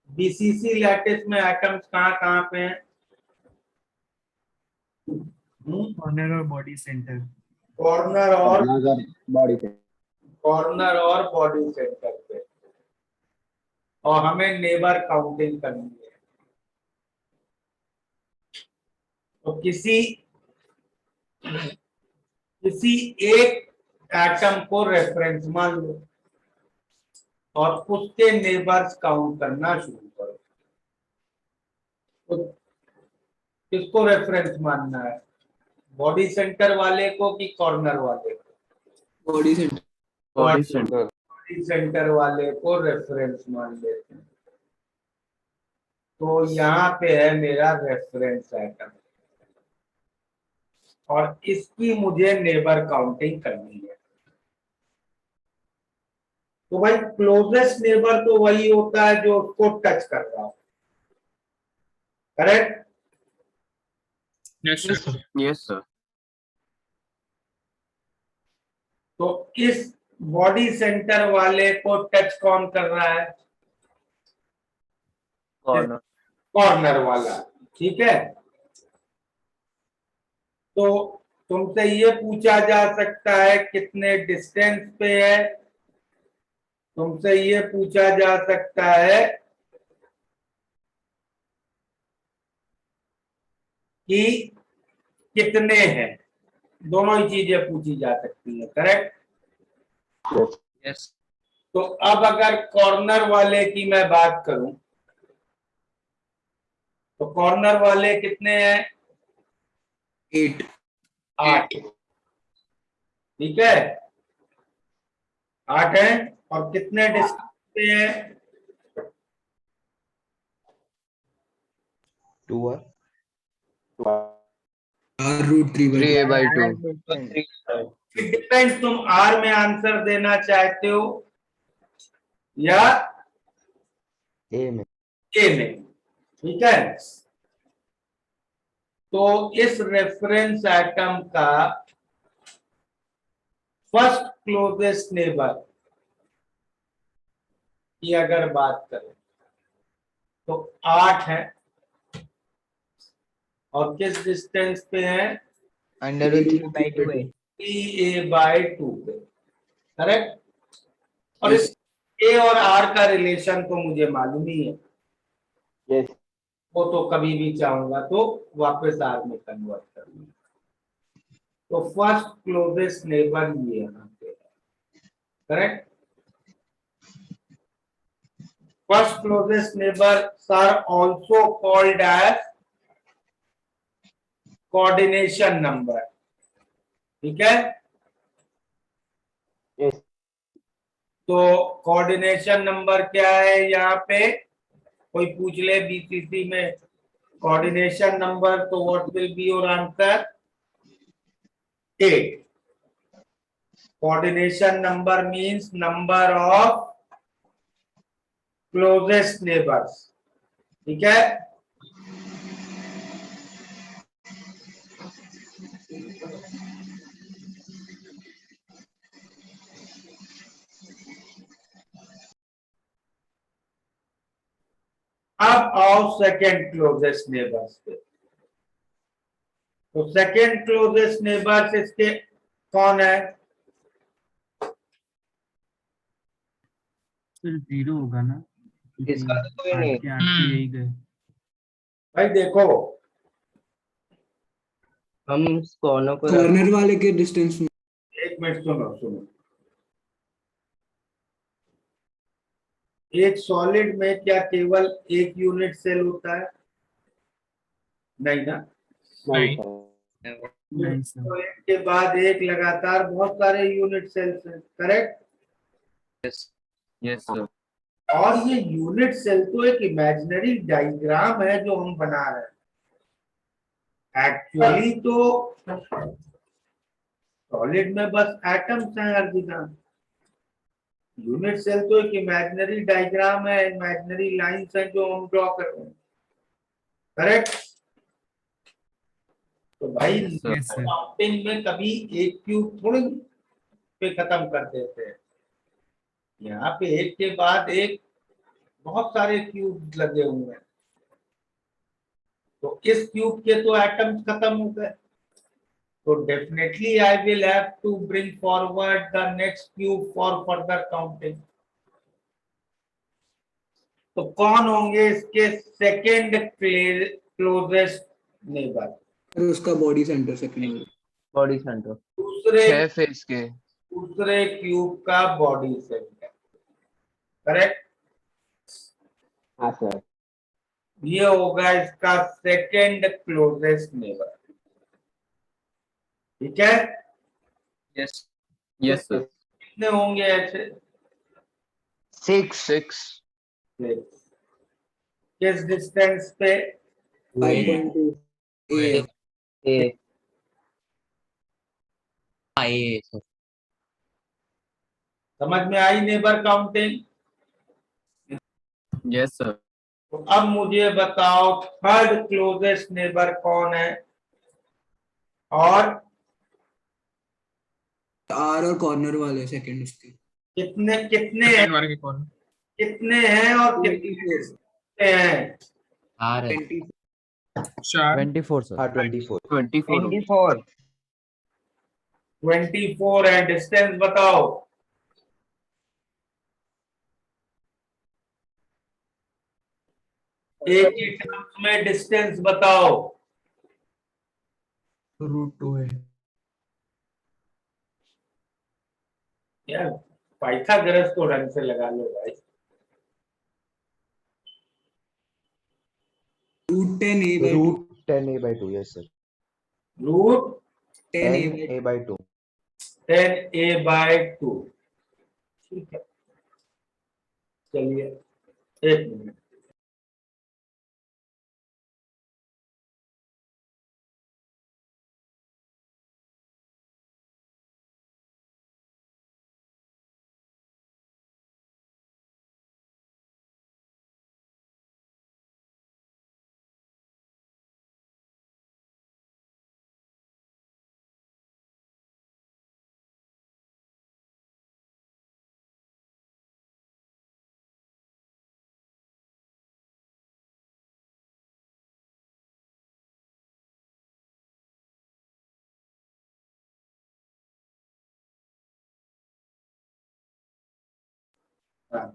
BCC lattice में एटम्स कहाँ कहाँ पे हैं? कॉर्नर और बॉडी सेंटर। कॉर्नर और बॉडी से कॉर्नर और बॉडी सेंटर पे, और हमें नेबर काउंटिंग करनी है। तो किसी एक एटम को रेफरेंस मान लो और उसके नेबर्स काउंट करना शुरू करो। तो किसको रेफरेंस मानना है? बॉडी सेंटर वाले को कि कॉर्नर वाले को? Body centre body Center. center. Body centre वाले को रेफरेंस मान लेते हैं। तो यहाँ पे है मेरा रेफरेंस एटम और इसकी मुझे नेबर काउंटिंग करनी है। तो भाई क्लोजेस्ट नेबर तो वही होता है जो उसको टच कर रहा हो, correct? Yes, sir. Yes, sir. तो इस बॉडी सेंटर वाले को टच कौन कर रहा है? Corner. कॉर्नर वाला, ठीक है। तो तुमसे ये पूछा जा सकता है कितने डिस्टेंस पे है, तुमसे ये पूछा जा सकता है कि कितने हैं, दोनों ही चीजें पूछी जा सकती है, करेक्ट? Yes. तो अब अगर कॉर्नर वाले की मैं बात करूं तो कॉर्नर वाले कितने हैं? 8 8, ठीक है, 8 है। और कितने डिस्टेंस पे है? 2 are r√3/2 इट डिपेंड्स, तुम आर में आंसर देना चाहते हो या A में। ए में, ठीक है। तो इस रेफरेंस एटम का फर्स्ट क्लोजेस्ट नेबर की अगर बात करें तो 8 है और किस डिस्टेंस पे है? √3/2 है। 3a/2 पे, करेक्ट? और इस ए और आर का रिलेशन तो मुझे मालूम ही है, यस वो तो कभी भी चाहूंगा तो वापस आर में कन्वर्ट कर लूंगा। तो फर्स्ट क्लोजेस्ट नेबर ये यहाँ पे है, correct? First closest neighbours are also called as coordination number, ठीक है। यस तो कोऑर्डिनेशन नंबर क्या है यहाँ पे? कोई पूछ ले बीसीसी में कोऑर्डिनेशन नंबर, तो what will be your answer? 8. Coordination number means number of closest neighbours, ठीक है। अब आओ सेकेंड क्लोजेस्ट नेबर्स पे। तो सेकेंड क्लोजेस्ट नेबर्स इसके कौन है? फिर 0 होगा ना, इसका तो कोई नहीं। 8 के यही गए। भाई देखो, हम कॉर्नर को कॉर्नर वाले के डिस्टेंस में एक मिनट सुनो सुनो। एक सॉलिड में क्या केवल एक यूनिट सेल होता है? नहीं ना। नहीं नहीं सर। तो एक के बाद एक लगातार बहुत सारे यूनिट सेल्स हैं, करेक्ट? Yes, sir. और ये यूनिट सेल तो एक इमेजिनरी डायग्राम है जो हम बना रहे हैं। एक्चुअली तो सॉलिड में बस एटम्स हैं हर जगह। यूनिट सेल तो एक इमेजिनरी डायग्राम है, इमेजिनरी लाइंस हैं जो हम ड्रॉ कर रहे हैं, करेक्ट? तो भाई Yes, sir. Yes, sir. Counting में कभी एक क्यूब थोड़ी पे खत्म कर देते हैं। यहाँ पे एक के बाद एक बहुत सारे क्यूब लगे हुए हैं, तो इस क्यूब के तो एटम्स खत्म हो गए। तो definitely I will have to bring forward the next cube for further counting. तो कौन होंगे इसके सेकेंड क्लोजेस्ट नेबर? फिर उसका body centre second body centre दूसरे 6 फेस के। दूसरे क्यूब का बॉडी सेंटर, करेक्ट? हाँ सर ये होगा इसका सेकेंड क्लोजेस्ट नेबर, ठीक है। Yes. Yes, sir. कितने होंगे ऐसे? 6 किस डिस्टेंस पे? 5.2 A. A. हाँ, ये सर. समझ में आई नेबर काउंटिंग? Yes, sir. तो अब मुझे बताओ थर्ड क्लोजेस्ट नेबर कौन है? और R और कॉर्नर वाले सेकंड उसके कितने कितने हैं? कितने हैं और कितने हैं? हाँ है. 24 sir. हाँ 24 24. 24 है। डिस्टेंस बताओ। एक ही टर्म्स में डिस्टेंस बताओ। √2 है। यार पाइथागोरस को ढंग से लगा लो भाई। √10a/2 yes sir root 10a/2 10a/2। ठीक है, चलिए एक मिनट।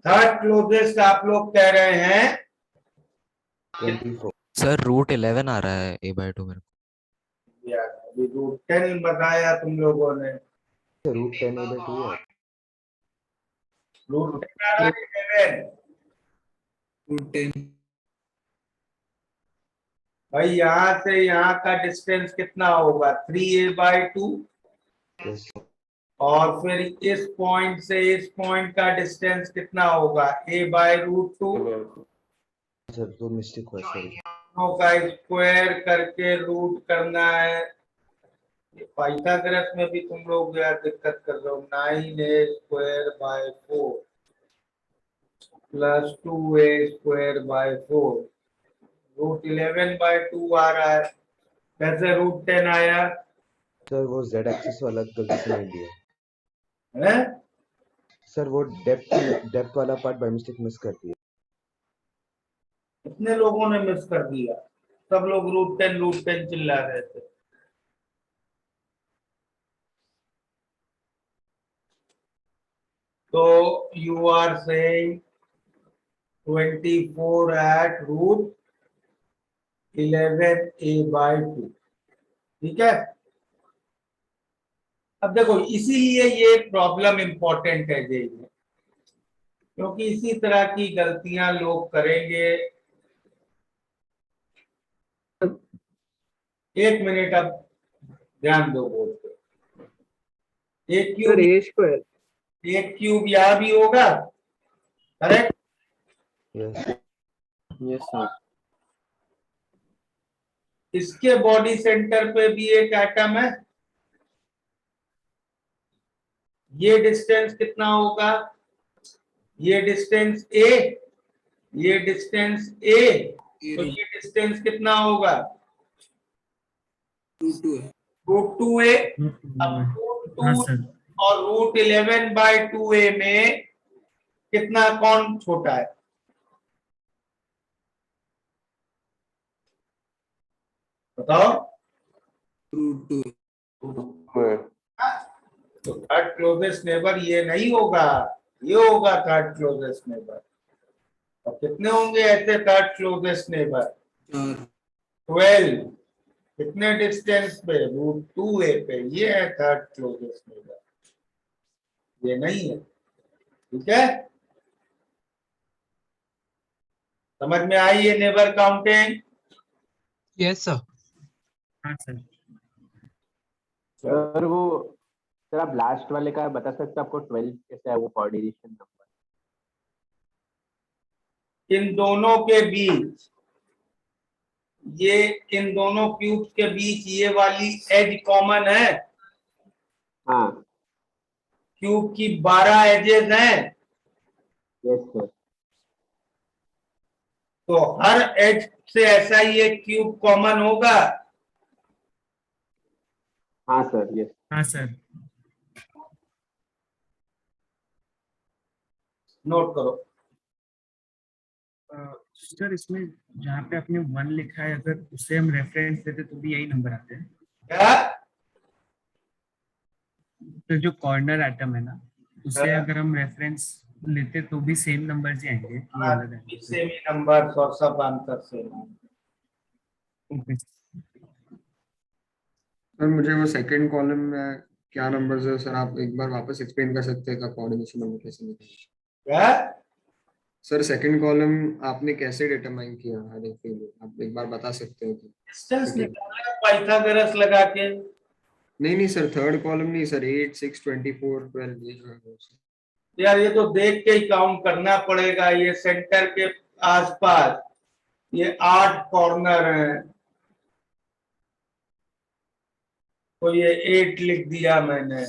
थर्ड क्लोजेस्ट आप लोग कह रहे हैं 24 सर √11 आ रहा है A/2 मेरे को. यार अभी रूट 10 बताया तुम लोगों ने। √10a/2 है रूट 10 आ रहा है 11। √10 भाई यहाँ से यहाँ का डिस्टेंस कितना होगा? 3a/2। yes sir और फिर इस पॉइंट से इस पॉइंट का डिस्टेंस कितना होगा? a/√2। सर तो मिस्टेक हुआ सॉरी दोनों का स्क्वायर करके रूट करना है। पाइथागोरस में भी तुम लोग यार दिक्कत कर रहे हो। 9a² / 4 + 2a² / 4 √11/2 आ रहा है। कैसे √10 आया सर वो z एक्सिस वाला गलती से नहीं लिया है? सर वो डेप्थ वाला पार्ट बाय मिस्टेक मिस कर दिया कितने लोगों ने मिस कर दिया? सब लोग √10 चिल्ला रहे थे। तो you are saying 24 at √11a/2। ठीक है। अब देखो इसीलिए ये प्रॉब्लम इंपॉर्टेंट है जेई में, क्योंकि इसी तरह की गलतियां लोग करेंगे। एक मिनट, अब ध्यान दो बोल पे। एक सर क्यूब A². यहाँ भी होगा, करेक्ट? Yes Yes, sir. इसके बॉडी सेंटर पे भी एक एटम है। ये डिस्टेंस कितना होगा? ये डिस्टेंस a, ये डिस्टेंस a, तो ये डिस्टेंस कितना होगा? √2 है. √2a। अब √2 और √11/2a में कितना कौन छोटा है? बताओ। √2 में तो थर्ड क्लोजेस्ट नेबर ये नहीं होगा, ये होगा थर्ड क्लोजेस्ट नेबर। और कितने होंगे ऐसे थर्ड क्लोजेस्ट नेबर? 4 12। कितने डिस्टेंस पे? √2a पे। ये है थर्ड क्लोजेस्ट नेबर, ये नहीं है। ठीक है, समझ में आई ये neighbour counting? Yes sir. Sir वो सर आप लास्ट वाले का बता सकते हो, आपको 12 कैसा है वो कोऑर्डिनेशन नंबर? इन दोनों के बीच, ये इन दोनों क्यूब के बीच ये वाली एज कॉमन है। हाँ क्यूब की 12 एजेस हैं, यस सर। तो हर एज से ऐसा ही एक क्यूब कॉमन होगा। हाँ सर यस। हाँ सर। नोट करो। सर इसमें जहाँ पे आपने 1 लिखा है, अगर उसे हम रेफरेंस देते तो भी यही नंबर आते हैं। क्या? तो जो कॉर्नर एटम है ना, उसे हाँ। अगर हम रेफरेंस लेते तो भी सेम नंबर ही आएंगे कि अलग आएंगे? सेम ही नंबर और सब आंसर सेम। ओके। सर मुझे वो सेकंड कॉलम में क्या नंबर्स है सर, आप एक बार वापस एक्सप्लेन कर सकते हैं का कोऑर्डिनेशन नंबर कैसे निकलेगा? क्या? सर सेकंड कॉलम आपने कैसे डिटरमाइन किया हर एक के लिए, आप एक बार बता सकते हैं कि? डिस्टेंस निकालना है पाइथागोरस लगा के। नहीं सर, थर्ड कॉलम नहीं सर, 8 6 24 12 ये जो है वो सर। यार ये तो देख के ही काउंट करना पड़ेगा। ये सेंटर के आसपास ये 8 कॉर्नर हैं, तो ये 8 लिख दिया मैंने।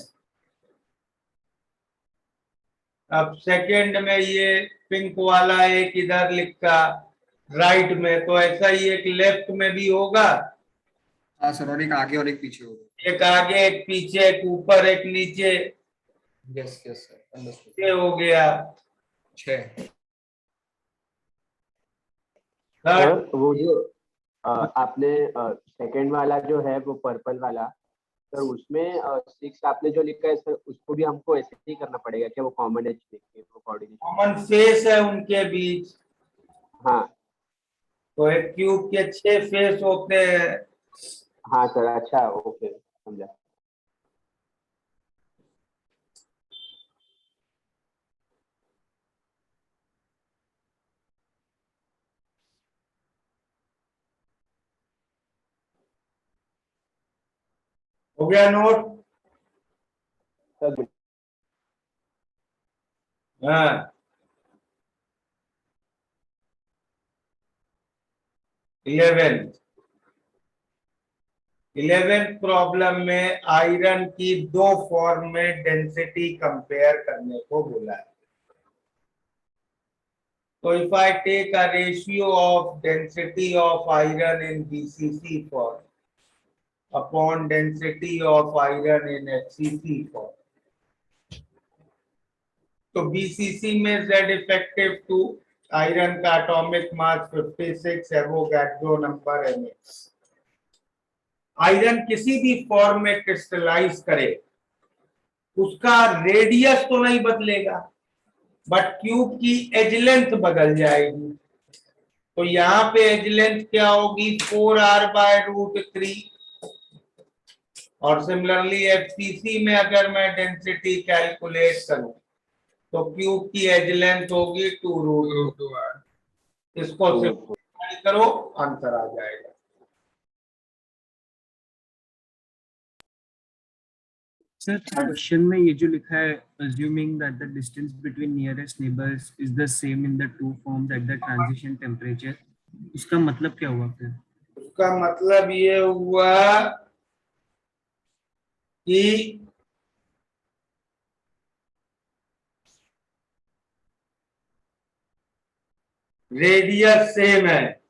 अब सेकंड में ये पिंक वाला एक इधर लिखा राइट में, तो ऐसा ही एक लेफ्ट में भी होगा। हाँ सर, और एक आगे और एक पीछे होगा। एक आगे एक पीछे, एक ऊपर एक नीचे। Yes yes sir, understood. ये हो गया 6। Sir third. वो जो आपने सेकंड वाला जो है वो पर्पल वाला, सर उसमें 6 आपने जो लिखा है सर, उसको भी हमको ऐसे ही करना पड़ेगा क्या? वो कॉमन एज लिख के वो कोऑर्डिनेशन? कॉमन फेस है उनके बीच, हाँ तो एक क्यूब के 6 फेस होते हैं। हाँ सर, अच्छा ओके समझा। हो गया नोट? सर हाँ। 11th प्रॉब्लम में आयरन की 2 फॉर्म में डेंसिटी कंपेयर करने को बोला है। So if I take a ratio of density of iron in BCC form upon density of iron in HCC form, तो BCC में Z इफेक्टिव 2, आयरन का एटॉमिक मास 56, एवोगैड्रो नंबर mx। आयरन किसी भी form में क्रिस्टलाइज करे, उसका radius तो नहीं बदलेगा, बट क्यूब की एज लेंथ बदल जाएगी। तो यहाँ पे एज लेंथ क्या होगी? 4r/√3। और सिमिलरली एफसीसी में अगर मैं डेंसिटी कैलकुलेट करूं तो क्यूब की एज लेंथ होगी 2√2r। इसको सिंपलीफाई करो, आंसर आ जाएगा। सर क्वेश्चन में ये जो लिखा है, assuming that the distance between nearest neighbors is the same in the two forms at the transition temperature, उसका मतलब क्या हुआ फिर? उसका मतलब ये हुआ कि रेडियस सेम है।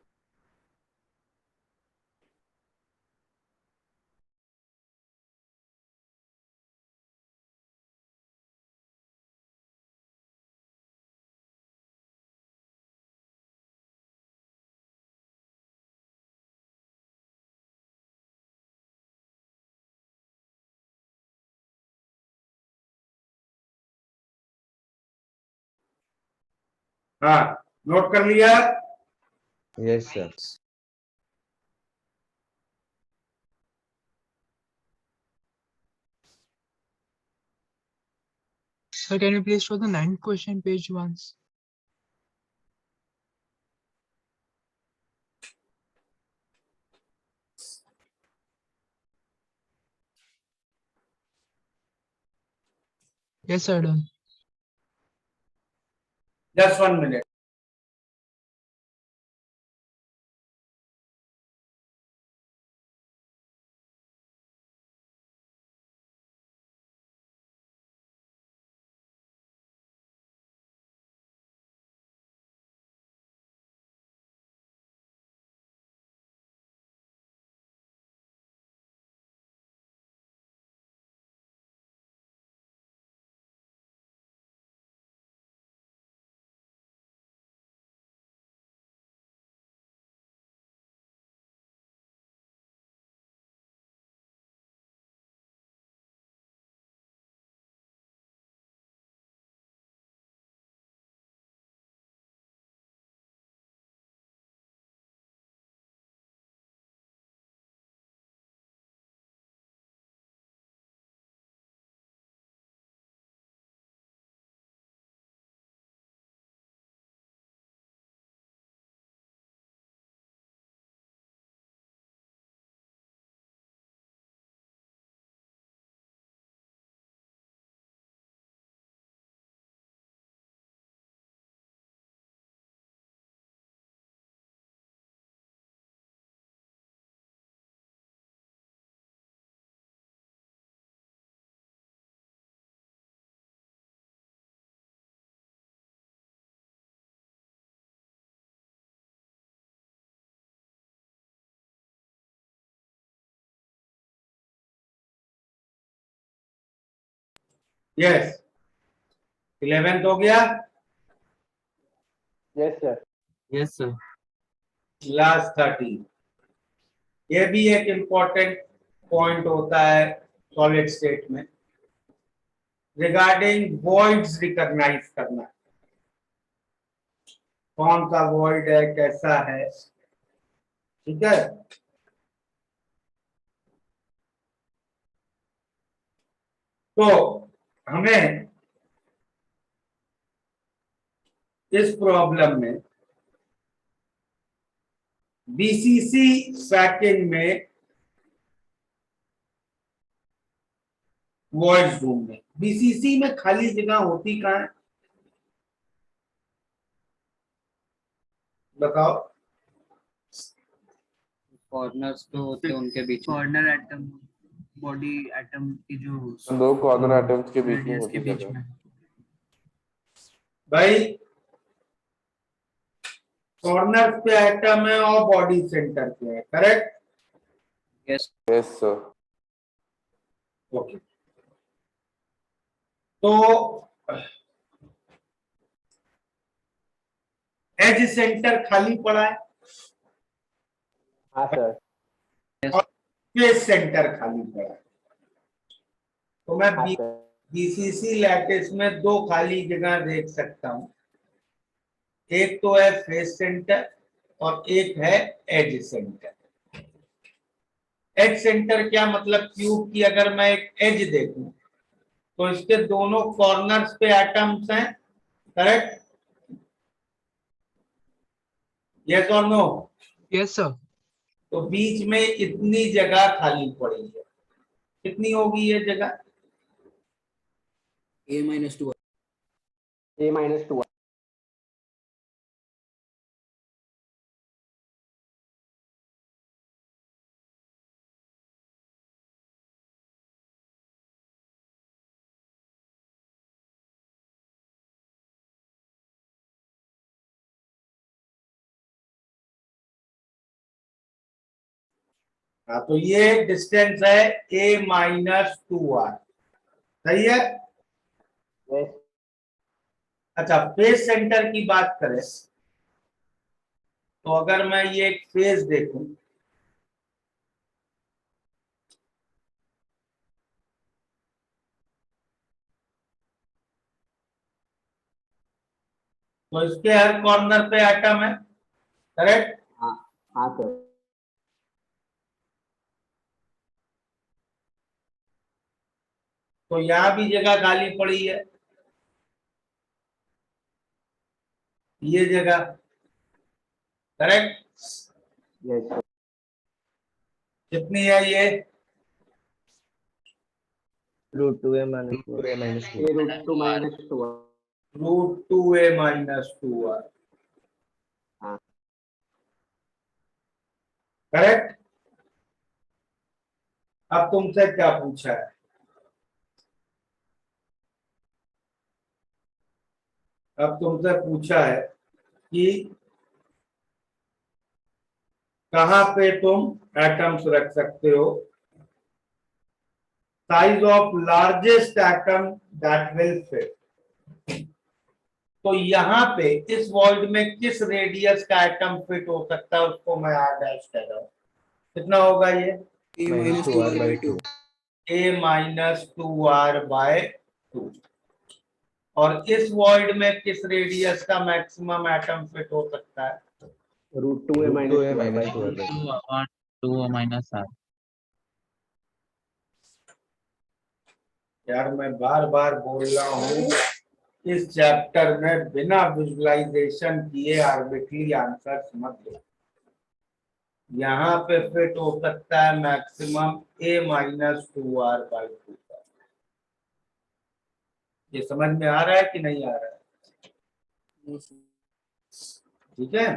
हाँ, नोट कर लिया? Yes, sir. Sir, can you please show the 9th question page once? Yes, sir, done. Just 1 minute. Yes. 11th हो गया. Yes sir. Yes, sir. Last 30. ये भी एक इम्पोर्टेंट पॉइंट होता है सॉलिड स्टेट में, रिगार्डिंग वॉइड्स रिकॉग्नाइज करना. कौन सा वॉइड है, कैसा है, ठीक है. तो हमें इस प्रॉब्लम में बीसीसी पैकिंग में वॉइड्स ढूंढने. बीसीसी में खाली जगह होती कहाँ है, बताओ. कॉर्नर्स जो होते हैं उनके बीच में, कॉर्नर एटम, बॉडी एटम की जो दो कॉर्नर एटम्स के बीच में रेडियस के होती बीच जगह. में. भाई कॉर्नर पे एटम है और बॉडी सेंटर पे है, correct. Yes yes sir. Okay. तो एज सेंटर खाली पड़ा है हाँ सर. और फेस सेंटर खाली पड़ा है. तो मैं हाँ सर. बीसीसी लैटिस में दो खाली जगह देख सकता हूं. एक तो है फेस सेंटर और एक है एज सेंटर. एज सेंटर क्या मतलब, क्यूब की अगर मैं एक एज देखूं तो इसके दोनों कॉर्नर्स पे एटम्स हैं, करेक्ट. यस और नो. Yes, sir. तो बीच में इतनी जगह खाली पड़ी है. कितनी होगी ये जगह, A-2. A-2. हाँ. तो ये डिस्टेंस है A-2R, सही है. यस. अच्छा, फेस सेंटर की बात करें तो अगर मैं ये एक फेस देखूं तो इसके हर कॉर्नर पे एटम है, करेक्ट. हाँ. हाँ सर. तो यहां भी जगह खाली पड़ी है, ये जगह, करेक्ट. Yes sir. कितनी है ये, root 2a minus 2a minus 2. a root 2 minus 2 root 2a minus 2r, हाँ करेक्ट। अब तुमसे क्या पूछा है? अब तुमसे पूछा है कि कहां पे तुम एटम्स रख सकते हो। Size of largest atom that will fit. तो यहाँ पे इस वॉइड में किस रेडियस का एटम फिट हो सकता है उसको मैं आर डैश कह रहा हूँ। कितना होगा ये? a Minus minus 2r 2r by by 2. 2. a minus 2r/2। और इस वॉइड में किस रेडियस का मैक्सिमम एटम फिट हो सकता है? root 2a Root minus 2a 2r by minus 2. 2r by 2. 2 upon 2 minus r. यार मैं बार बार बोल रहा हूँ, इस चैप्टर में बिना विजुअलाइजेशन किए आर्बिट्ररी आंसर मत दो। यहाँ पे फिट हो सकता है मैक्सिमम a माइनस 2r/2। ये समझ में आ रहा है कि नहीं आ रहा है? ठीक है,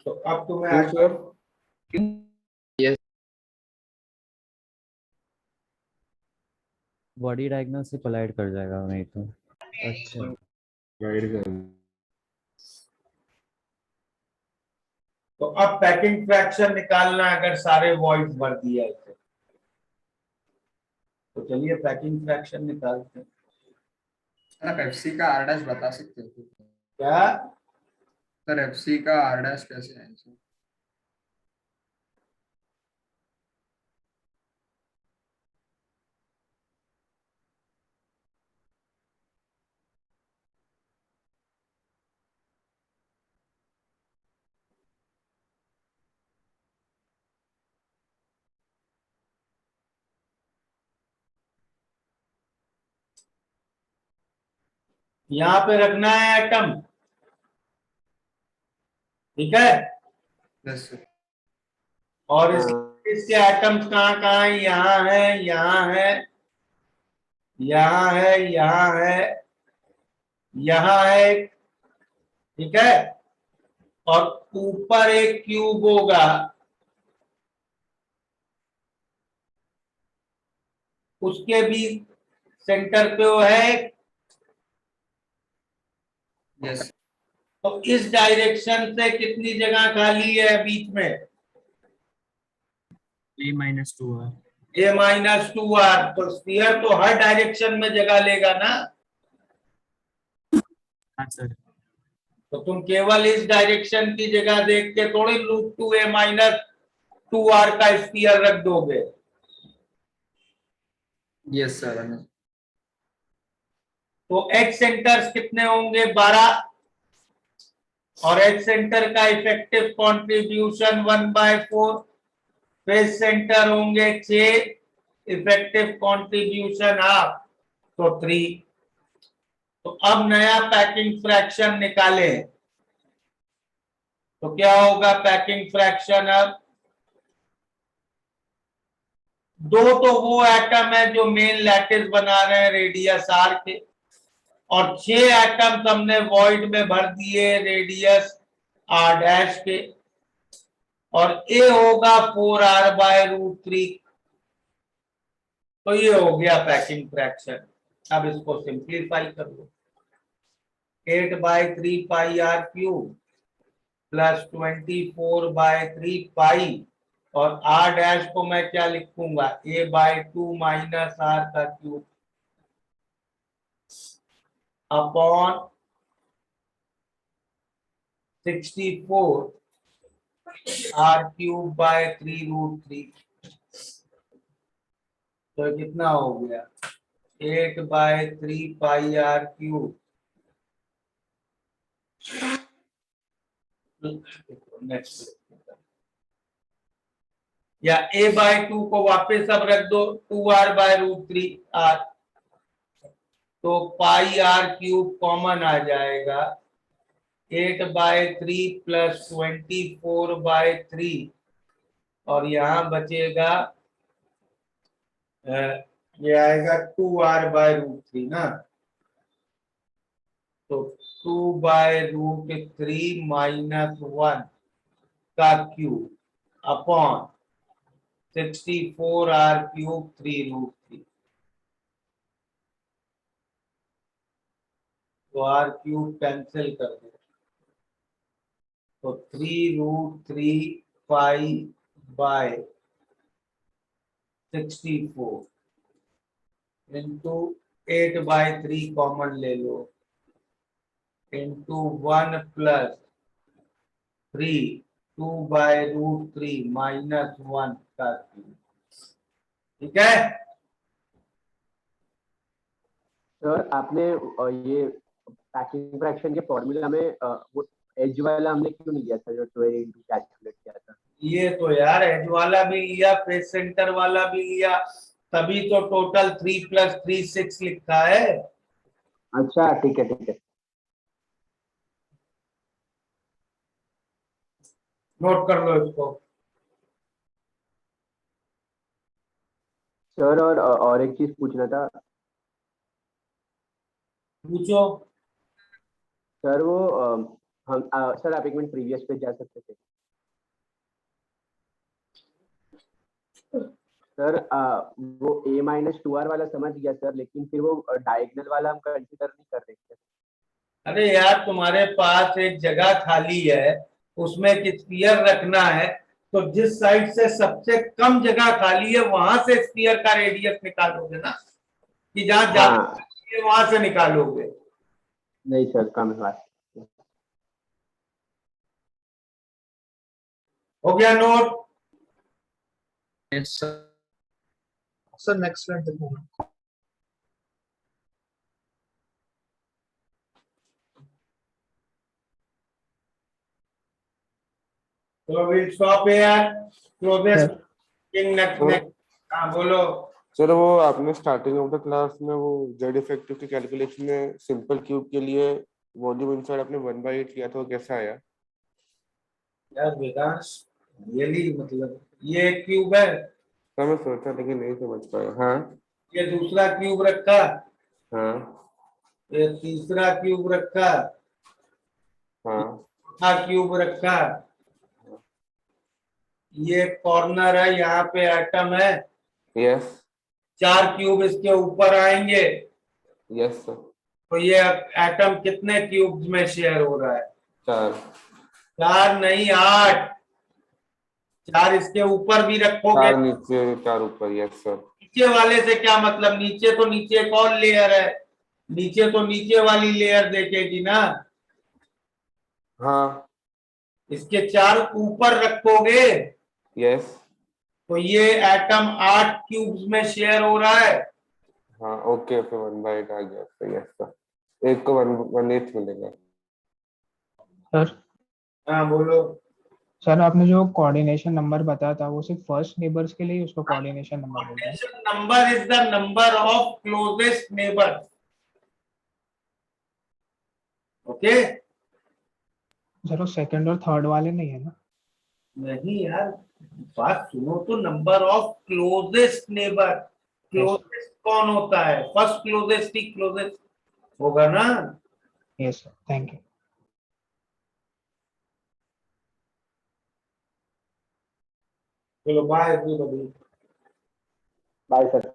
तो अब तुम्हें बॉडी डायगोनल से कोलाइड कर जाएगा नहीं तो। अच्छा, गाइड कर। तो अब पैकिंग फ्रैक्शन निकालना है अगर सारे वॉइड्स भर दिया है तो चलिए पैकिंग फ्रैक्शन निकालते हैं। सर एफसी का आर डैश बता सकते हो क्या? सर एफसी का आर डैश कैसे है सर? यहाँ पे रखना है एटम, ठीक है। Yes sir. और हाँ इसके एटम्स कहाँ कहाँ है? यहाँ है, यहाँ है, यहाँ है, यहाँ है, यहाँ है, ठीक है। और ऊपर एक क्यूब होगा, उसके भी सेंटर पे वो है। यस तो इस डायरेक्शन से कितनी जगह खाली है बीच में? a minus 2r. a minus 2r। तो स्फीयर तो हर डायरेक्शन में जगह लेगा ना। हाँ सर. तो तुम केवल इस डायरेक्शन की जगह देख के थोड़ी रूट 2a माइनस 2r का स्फीयर रख दोगे। Yes sir. तो एच सेंटर्स कितने होंगे? 12। और एच सेंटर का इफेक्टिव कंट्रीब्यूशन 1/4। फेस सेंटर होंगे 6, इफेक्टिव कंट्रीब्यूशन हाफ, तो 3। तो अब नया पैकिंग फ्रैक्शन निकाले, तो क्या होगा पैकिंग फ्रैक्शन? अब दो तो वो एटम है जो मेन लैटिस बना रहे हैं रेडियस r के, और 6 एटम्स हमने वॉइड में भर दिए रेडियस r डैश के, और a होगा 4r/√3। तो ये हो गया पैकिंग फ्रैक्शन। अब इसको सिंप्लीफाई कर लो। 8/3 पाई r³ प्लस 24/3 पाई, और r डैश को मैं क्या लिखूंगा? a/2 माइनस r का क्यूब अपॉन 64 r³/3√3। तो कितना हो गया? 8/3 पाई r³। नेक्स्ट, या a/2 को वापस अब रख दो 2r/√3r। तो पाई r³ कॉमन आ जाएगा, 8/3 प्लस 24/3, और यहाँ बचेगा ये आएगा 2r/√3 ना, तो 2/√3 -1 का क्यूब अपॉन 64r³ 3√3, तो r³ कैंसिल कर दो, तो 3√3 π/64 इंटू 8/3 कॉमन ले लो, इंटू 1 + 3 2/√3 -1 का क्यूब। ठीक है, सर आपने ये पैकिंग फ्रैक्शन के फॉर्मूला में वो एज वाला हमने क्यों नहीं लिया सर, जो 12 into कैलकुलेट किया था? ये तो यार एज वाला भी लिया, फेस सेंटर वाला भी लिया, तभी तो टोटल 3 + 3 6 लिखा है। अच्छा ठीक है ठीक है। नोट कर लो इसको। सर और एक चीज पूछना था पूछो। सर, वो हम सर आप एक मिनट प्रीवियस पे जा सकते थे सर? वो a-2r वाला समझ गया सर, लेकिन फिर वो डायगोनल वाला हम कंसीडर नहीं कर रहे थे। अरे यार तुम्हारे पास एक जगह खाली है, उसमें एक स्फीयर रखना है, तो जिस साइड से सबसे कम जगह खाली है वहां से स्फीयर का रेडियस निकालोगे ना, कि जहां ज्यादा हाँ। खाली है वहां से निकालोगे। नहीं सर, कम है। हो गया note? Yes sir. Sir next slide देखो। तो will stop here, closest next sir, next. हाँ बोलो। सर वो आपने स्टार्टिंग ऑफ द क्लास में वो जेड इफेक्टिव की कैलकुलेशन में सिंपल क्यूब के लिए वॉल्यूम इनसाइड आपने 1/8 किया था, वो कैसा आया? यार वेदांश, रियली मतलब ये एक क्यूब है, सर मैं सोचा लेकिन नहीं समझ पाया। हाँ ये दूसरा क्यूब रखा, हाँ ये तीसरा क्यूब रखा, हाँ चौथा क्यूब रखा, ये कॉर्नर है, यहाँ पे एटम है, यस 4 क्यूब इसके ऊपर आएंगे, यस सर। तो ये एटम कितने क्यूब्स में शेयर हो रहा है? 4 4 नहीं 8, 4 इसके ऊपर भी रखोगे। 4 नीचे 4 ऊपर, यस सर। नीचे वाले से क्या मतलब? नीचे तो नीचे एक और लेयर है, नीचे तो नीचे वाली लेयर देखेगी ना, हाँ इसके 4 ऊपर रखोगे यस तो ये एटम 8 क्यूब्स में शेयर हो रहा है। हाँ ओके, फिर 1/8 आ गया सर, यस सर। एक को 1/8 मिलेगा। सर हाँ बोलो। सर आपने जो कोऑर्डिनेशन नंबर बताया था वो सिर्फ फर्स्ट नेबर्स के लिए ही उसको कोऑर्डिनेशन नंबर बोलते हैं? Number is the number of closest neighbour. Okay, sir वो सेकंड और थर्ड वाले नहीं है ना? नहीं यार, बात सुनो तो, number of closest neighbour, closest कौन होता है? फर्स्ट क्लोजेस्ट ही क्लोजेस्ट होगा ना। Yes sir, thank you. चलो बाय एवरीबॉडी। Bye sir.